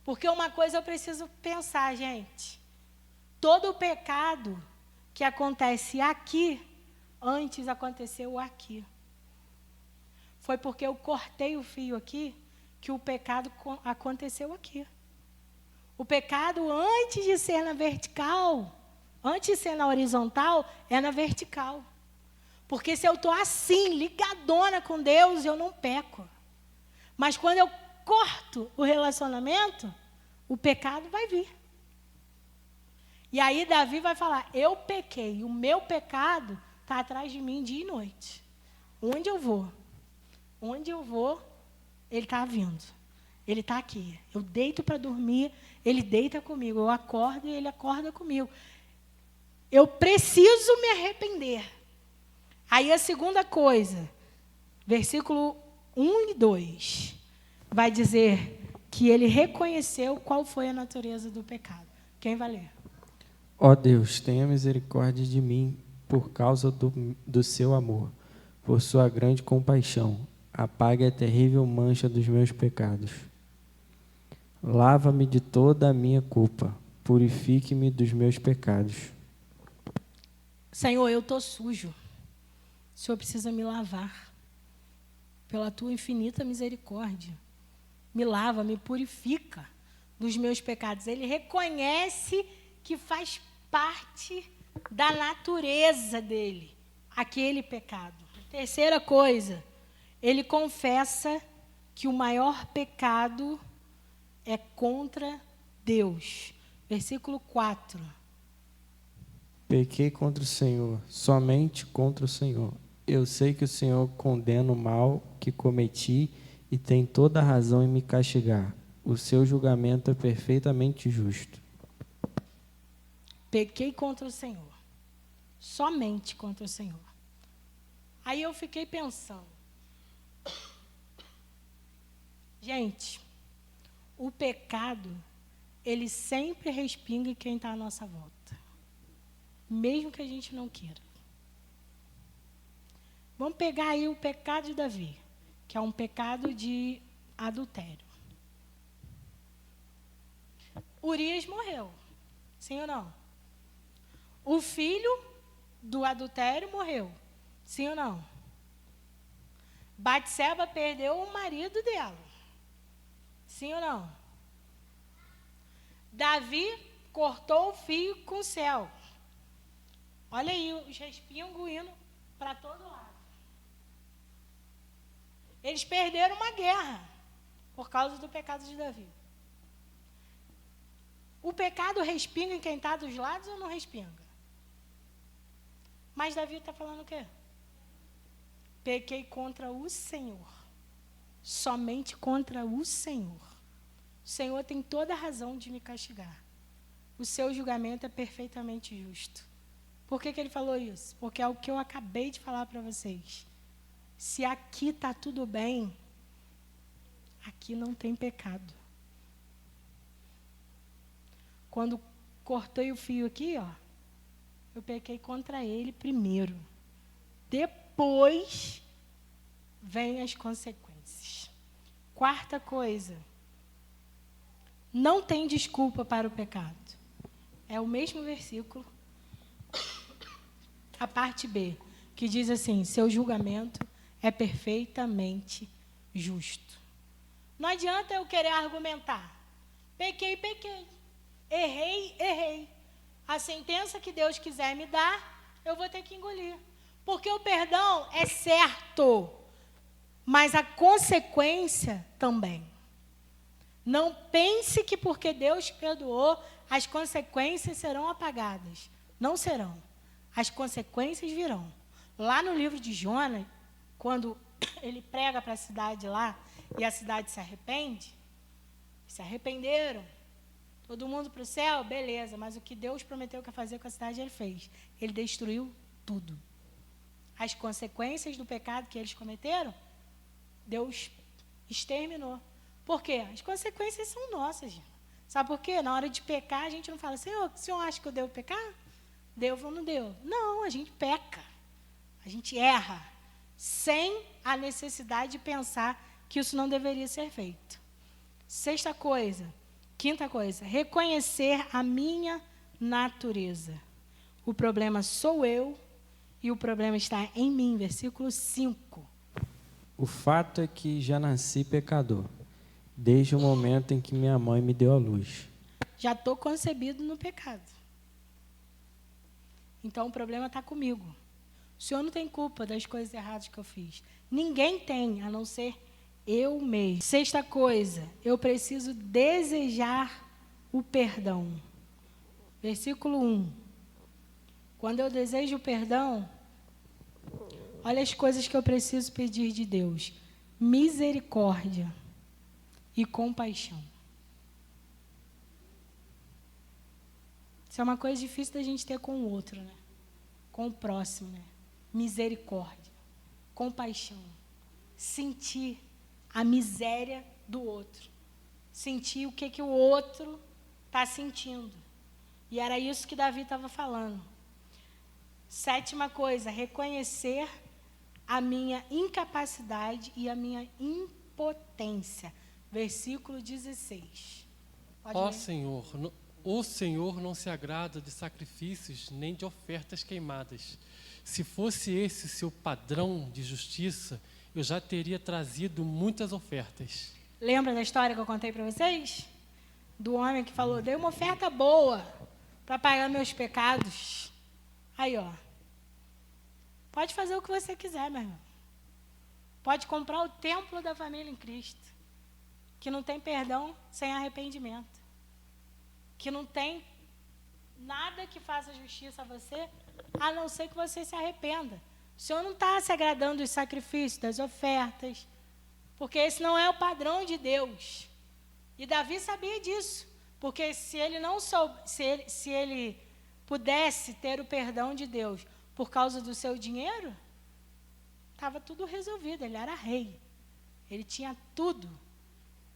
Porque uma coisa eu preciso pensar, gente. Todo o pecado que acontece aqui, antes aconteceu aqui. Foi porque eu cortei o fio aqui, que o pecado aconteceu aqui. O pecado, antes de ser na vertical, antes de ser na horizontal, é na vertical. Porque se eu estou assim, ligadona com Deus, eu não peco. Mas quando eu corto o relacionamento, o pecado vai vir. E aí Davi vai falar: eu pequei, o meu pecado está atrás de mim dia e noite. Onde eu vou, ele está vindo. Ele está aqui. Eu deito para dormir, ele deita comigo. Eu acordo e ele acorda comigo. Eu preciso me arrepender. Aí a segunda coisa, versículo 1 e 2, vai dizer que ele reconheceu qual foi a natureza do pecado. Quem vai ler? Ó Deus, tenha misericórdia de mim por causa do seu amor, por sua grande compaixão. Apague a terrível mancha dos meus pecados. Lava-me de toda a minha culpa. Purifique-me dos meus pecados. Senhor, eu estou sujo. O Senhor precisa me lavar. Pela tua infinita misericórdia. Me lava, me purifica dos meus pecados. Ele reconhece que faz parte da natureza dele, aquele pecado. Terceira coisa, ele confessa que o maior pecado é contra Deus. Versículo 4. Pequei contra o Senhor, somente contra o Senhor. Eu sei que o Senhor condena o mal que cometi e tem toda a razão em me castigar. O seu julgamento é perfeitamente justo. Pequei contra o Senhor. Somente contra o Senhor. Aí eu fiquei pensando. Gente, o pecado, ele sempre respinga em quem está à nossa volta. Mesmo que a gente não queira. Vamos pegar aí o pecado de Davi, que é um pecado de adultério. Urias morreu, sim ou não? O filho do adultério morreu, sim ou não? Batseba perdeu o marido dela, sim ou não? Davi cortou o fio com o céu. Olha aí os respingos indo para todo lado. Eles perderam uma guerra por causa do pecado de Davi. O pecado respinga em quem está dos lados ou não respinga? Mas Davi está falando o quê? Pequei contra o Senhor. Somente contra o Senhor. O Senhor tem toda a razão de me castigar. O seu julgamento é perfeitamente justo. Por que ele falou isso? Porque é o que eu acabei de falar para vocês. Se aqui está tudo bem, aqui não tem pecado. Quando cortei o fio aqui, ó, eu pequei contra ele primeiro. Depois vem as consequências. Quarta coisa, não tem desculpa para o pecado. É o mesmo versículo, a parte B, que diz assim: seu julgamento é perfeitamente justo. Não adianta eu querer argumentar. Pequei, pequei. Errei, errei. A sentença que Deus quiser me dar, eu vou ter que engolir. Porque o perdão é certo, mas a consequência também. Não pense que porque Deus te perdoou, as consequências serão apagadas. Não serão. As consequências virão. Lá no livro de Jonas, quando ele prega para a cidade lá, e a cidade se arrepende, se arrependeram, todo mundo para o céu, beleza, mas o que Deus prometeu que ia fazer com a cidade, ele fez. Ele destruiu tudo. As consequências do pecado que eles cometeram, Deus exterminou. Por quê? As consequências são nossas, gente. Sabe por quê? Na hora de pecar, a gente não fala, Senhor, o senhor acha que eu devo pecar? Deu ou não deu? Não, a gente peca. A gente erra. Sem a necessidade de pensar que isso não deveria ser feito. Sexta coisa. Quinta coisa. Reconhecer a minha natureza. O problema sou eu e o problema está em mim. Versículo 5. O fato é que já nasci pecador, desde o momento em que minha mãe me deu à luz. Já estou concebido no pecado. Então o problema está comigo. O Senhor não tem culpa das coisas erradas que eu fiz. Ninguém tem, a não ser eu mesmo. Sexta coisa, eu preciso desejar o perdão. Versículo 1. Quando eu desejo o perdão, olha as coisas que eu preciso pedir de Deus: misericórdia e compaixão. Isso é uma coisa difícil da gente ter com o outro, né? Com o próximo, né? Misericórdia, compaixão, sentir a miséria do outro, sentir o que o outro está sentindo. E era isso que Davi estava falando. Sétima coisa, reconhecer a minha incapacidade e a minha impotência. Versículo 16. Ó Senhor, o Senhor não se agrada de sacrifícios nem de ofertas queimadas. Se fosse esse seu padrão de justiça, eu já teria trazido muitas ofertas. Lembra da história que eu contei para vocês? Do homem que falou, dei uma oferta boa para pagar meus pecados. Aí, ó. Pode fazer o que você quiser, meu irmão. pode comprar o templo da família em Cristo, que não tem perdão sem arrependimento, que não tem nada que faça justiça a você, a não ser que você se arrependa. O Senhor não está se agradando dos sacrifícios, das ofertas, porque esse não é o padrão de Deus. E Davi sabia disso, porque se ele não se ele pudesse ter o perdão de Deus por causa do seu dinheiro, estava tudo resolvido, ele era rei, ele tinha tudo.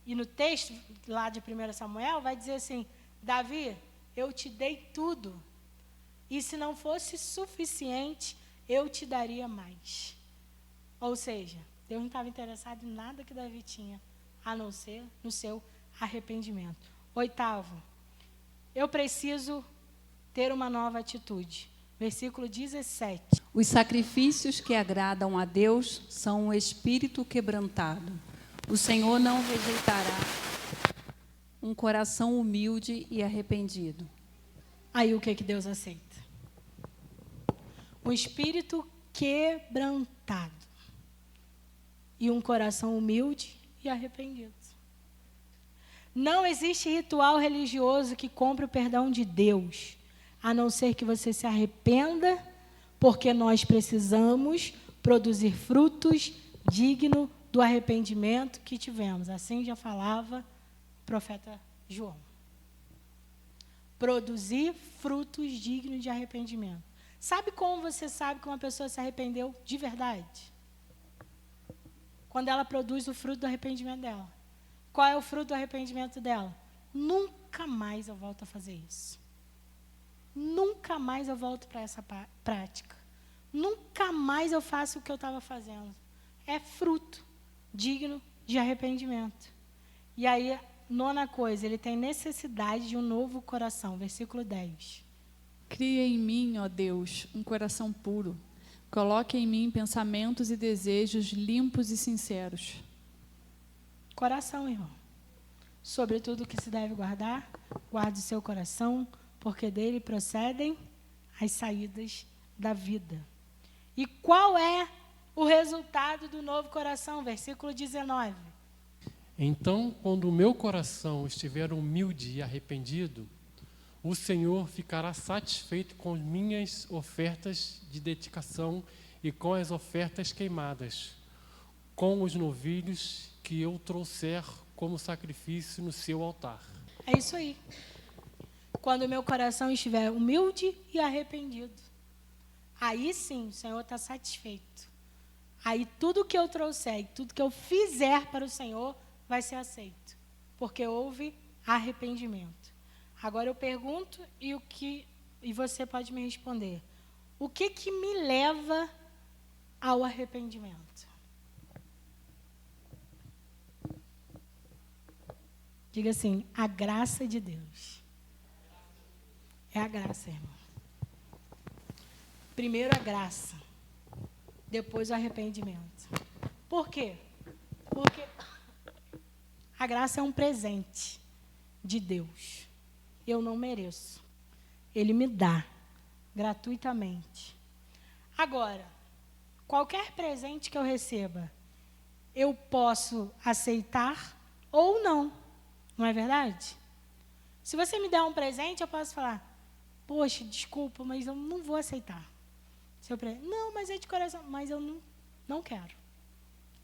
E no texto lá de 1 Samuel vai dizer assim: Davi, eu te dei tudo, e se não fosse suficiente, eu te daria mais. Ou seja, Deus não estava interessado em nada que Davi tinha, a não ser no seu arrependimento. 8º, eu preciso ter uma nova atitude. Versículo 17. Os sacrifícios que agradam a Deus são um espírito quebrantado. O Senhor não rejeitará um coração humilde e arrependido. Aí o que Deus aceita? Um espírito quebrantado e um coração humilde e arrependido. Não existe ritual religioso que compre o perdão de Deus, a não ser que você se arrependa, porque nós precisamos produzir frutos dignos do arrependimento que tivemos. Assim já falava o profeta João. Produzir frutos dignos de arrependimento. Sabe como você sabe que uma pessoa se arrependeu de verdade? Quando ela produz o fruto do arrependimento dela. Qual é o fruto do arrependimento dela? Nunca mais eu volto a fazer isso. Nunca mais eu volto para essa prática. Nunca mais eu faço o que eu estava fazendo. É fruto digno de arrependimento. E aí, 9ª coisa, ele tem necessidade de um novo coração. Versículo 10. Cria em mim, ó Deus, um coração puro. Coloque em mim pensamentos e desejos limpos e sinceros. Coração, irmão. Sobre tudo que se deve guardar, guarde o seu coração, porque dele procedem as saídas da vida. E qual é o resultado do novo coração? Versículo 19. Então, quando o meu coração estiver humilde e arrependido, o Senhor ficará satisfeito com minhas ofertas de dedicação e com as ofertas queimadas, com os novilhos que eu trouxer como sacrifício no seu altar. É isso aí. Quando o meu coração estiver humilde e arrependido, aí sim o Senhor está satisfeito. Aí tudo que eu trouxer e tudo que eu fizer para o Senhor vai ser aceito, porque houve arrependimento. Agora eu pergunto e você pode me responder. O que me leva ao arrependimento? Diga assim, a graça de Deus. É a graça, irmão. Primeiro a graça, depois o arrependimento. Por quê? Porque a graça é um presente de Deus. Eu não mereço. Ele me dá gratuitamente. Agora, qualquer presente que eu receba, eu posso aceitar ou não. Não é verdade? Se você me der um presente, eu posso falar: poxa, desculpa, mas eu não vou aceitar. Não, mas é de coração. Mas eu não quero.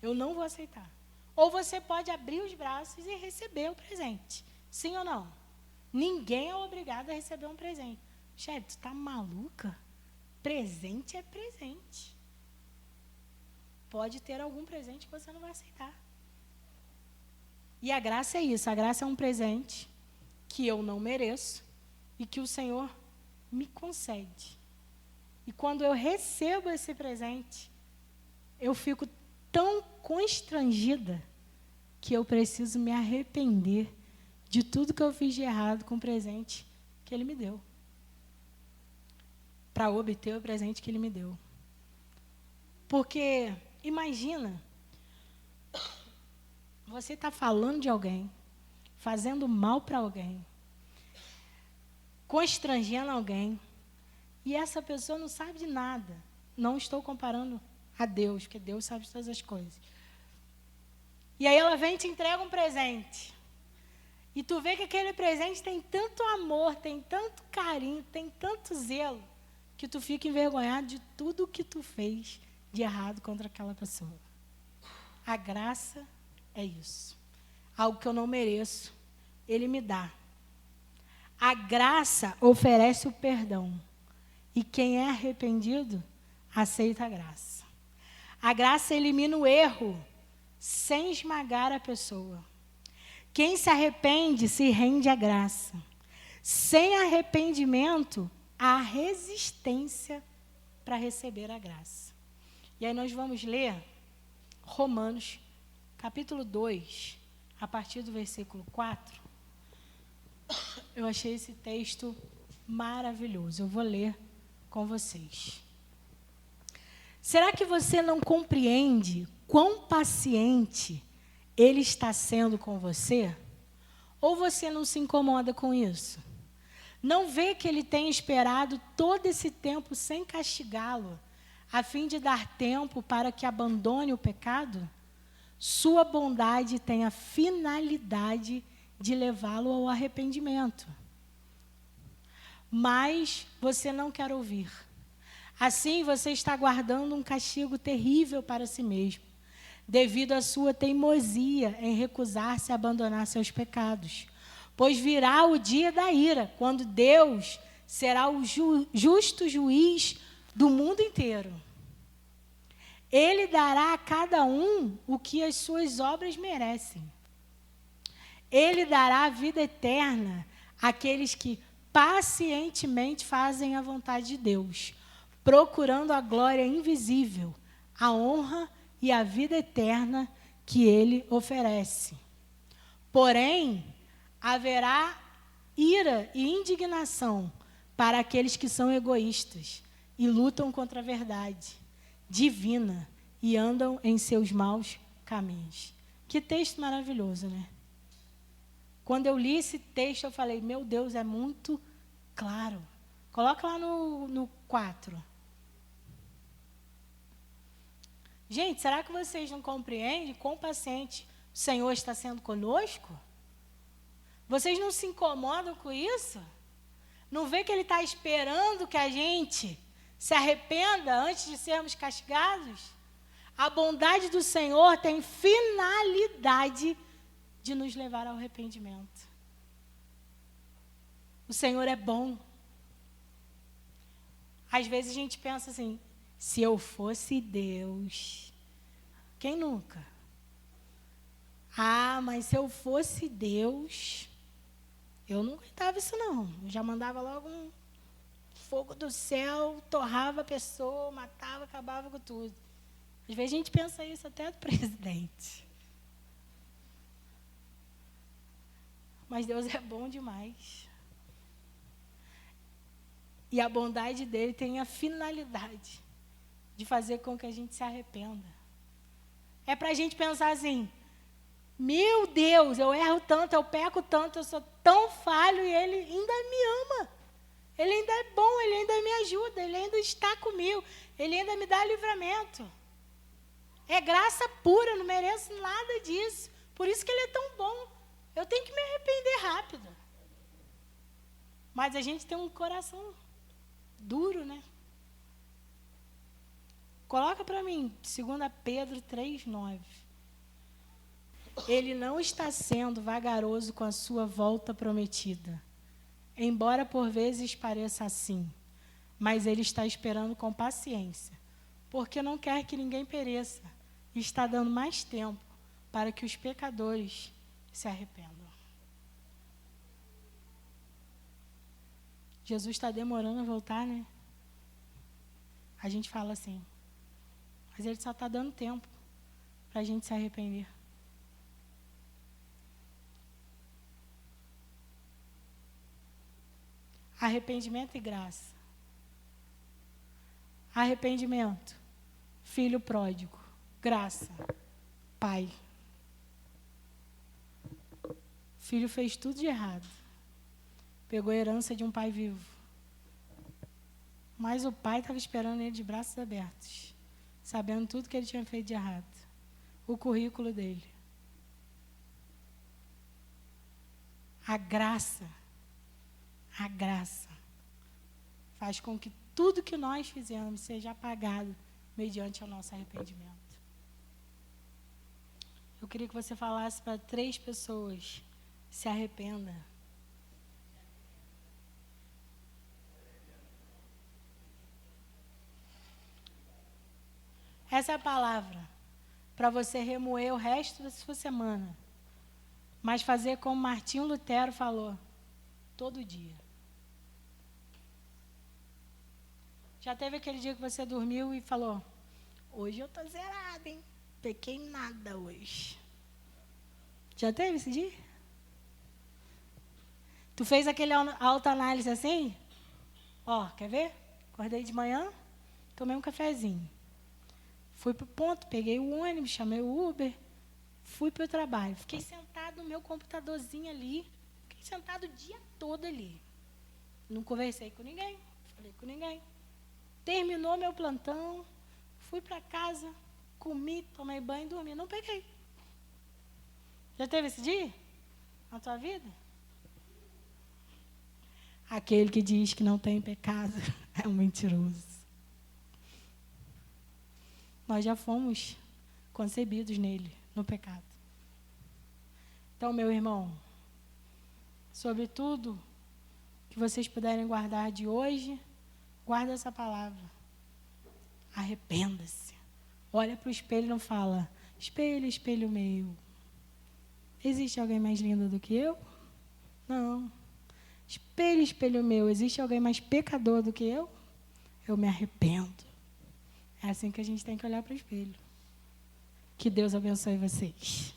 Eu não vou aceitar. Ou você pode abrir os braços e receber o presente. Sim ou não? Ninguém é obrigado a receber um presente. Chefe, tu está maluca? Presente é presente. Pode ter algum presente que você não vai aceitar. E a graça é isso. A graça é um presente que eu não mereço e que o Senhor me concede. E quando eu recebo esse presente, eu fico tão constrangida que eu preciso me arrepender de tudo que eu fiz de errado com o presente que Ele me deu, para obter o presente que Ele me deu. Porque, imagina, você está falando de alguém, fazendo mal para alguém, constrangendo alguém, e essa pessoa não sabe de nada. Não estou comparando a Deus, porque Deus sabe de todas as coisas. E aí ela vem e te entrega um presente. E tu vê que aquele presente tem tanto amor, tem tanto carinho, tem tanto zelo, que tu fica envergonhado de tudo que tu fez de errado contra aquela pessoa. A graça é isso. Algo que eu não mereço, Ele me dá. A graça oferece o perdão. E quem é arrependido, aceita a graça. A graça elimina o erro, sem esmagar a pessoa. Quem se arrepende, se rende à graça. Sem arrependimento, há resistência para receber a graça. E aí nós vamos ler Romanos, capítulo 2, a partir do versículo 4. Eu achei esse texto maravilhoso. Eu vou ler com vocês. Será que você não compreende quão paciente Ele está sendo com você? Ou você não se incomoda com isso? Não vê que Ele tem esperado todo esse tempo sem castigá-lo, a fim de dar tempo para que abandone o pecado? Sua bondade tem a finalidade de levá-lo ao arrependimento. Mas você não quer ouvir. Assim, você está guardando um castigo terrível para si mesmo, devido à sua teimosia em recusar-se a abandonar seus pecados. Pois virá o dia da ira, quando Deus será o justo juiz do mundo inteiro. Ele dará a cada um o que as suas obras merecem. Ele dará a vida eterna àqueles que pacientemente fazem a vontade de Deus, procurando a glória invisível, a honra e a vida eterna que Ele oferece. Porém, haverá ira e indignação para aqueles que são egoístas e lutam contra a verdade divina e andam em seus maus caminhos. Que texto maravilhoso, né? Quando eu li esse texto, eu falei, meu Deus, é muito claro. Coloca lá no 4. Gente, será que vocês não compreendem quão paciente o Senhor está sendo conosco? Vocês não se incomodam com isso? Não vê que Ele está esperando que a gente se arrependa antes de sermos castigados? A bondade do Senhor tem finalidade de nos levar ao arrependimento. O Senhor é bom. Às vezes a gente pensa assim, se eu fosse Deus, quem nunca? Ah, mas se eu fosse Deus, eu não aguentava isso não. Eu já mandava logo um fogo do céu, torrava a pessoa, matava, acabava com tudo. Às vezes a gente pensa isso até do presidente. Mas Deus é bom demais. E a bondade dele tem a finalidade de fazer com que a gente se arrependa. É para a gente pensar assim, meu Deus, eu erro tanto, eu peco tanto, eu sou tão falho e Ele ainda me ama. Ele ainda é bom, Ele ainda me ajuda, Ele ainda está comigo, Ele ainda me dá livramento. É graça pura, não mereço nada disso. Por isso que Ele é tão bom. Eu tenho que me arrepender rápido. Mas a gente tem um coração duro, né? Coloca para mim, 2 Pedro 3:9. Ele não está sendo vagaroso com a sua volta prometida, embora por vezes pareça assim, mas Ele está esperando com paciência, porque não quer que ninguém pereça, e está dando mais tempo para que os pecadores se arrependam. Jesus está demorando a voltar, né? A gente fala assim, mas Ele só está dando tempo para a gente se arrepender. Arrependimento e graça. Arrependimento, filho pródigo. Graça, pai. Filho fez tudo de errado. Pegou a herança de um pai vivo. Mas o pai estava esperando ele de braços abertos. sabendo tudo que ele tinha feito de errado. O currículo dele. A graça faz com que tudo que nós fizemos seja apagado mediante o nosso arrependimento. Eu queria que você falasse para 3 pessoas: se arrependa. Essa é a palavra para você remoer o resto da sua semana, mas fazer como Martinho Lutero falou, todo dia. Já teve aquele dia que você dormiu e falou: hoje eu estou zerado, hein? Pequei nada hoje. Já teve esse dia? Tu fez aquele autoanálise assim? Ó, quer ver? Acordei de manhã, tomei um cafezinho. Fui para o ponto, peguei o ônibus, chamei o Uber, fui para o trabalho. Fiquei sentado no meu computadorzinho ali. Fiquei sentado o dia todo ali. Não conversei com ninguém, falei com ninguém. Terminou meu plantão, fui para casa, comi, tomei banho e dormi. Não peguei. Já teve esse dia na tua vida? Aquele que diz que não tem pecado é um mentiroso. Nós já fomos concebidos nele, no pecado. Então, meu irmão, sobre tudo que vocês puderem guardar de hoje, guarda essa palavra. Arrependa-se. Olha para o espelho e não fala: espelho, espelho meu. Existe alguém mais lindo do que eu? Não. Espelho, espelho meu. Existe alguém mais pecador do que eu? Eu me arrependo. É assim que a gente tem que olhar para o espelho. Que Deus abençoe vocês.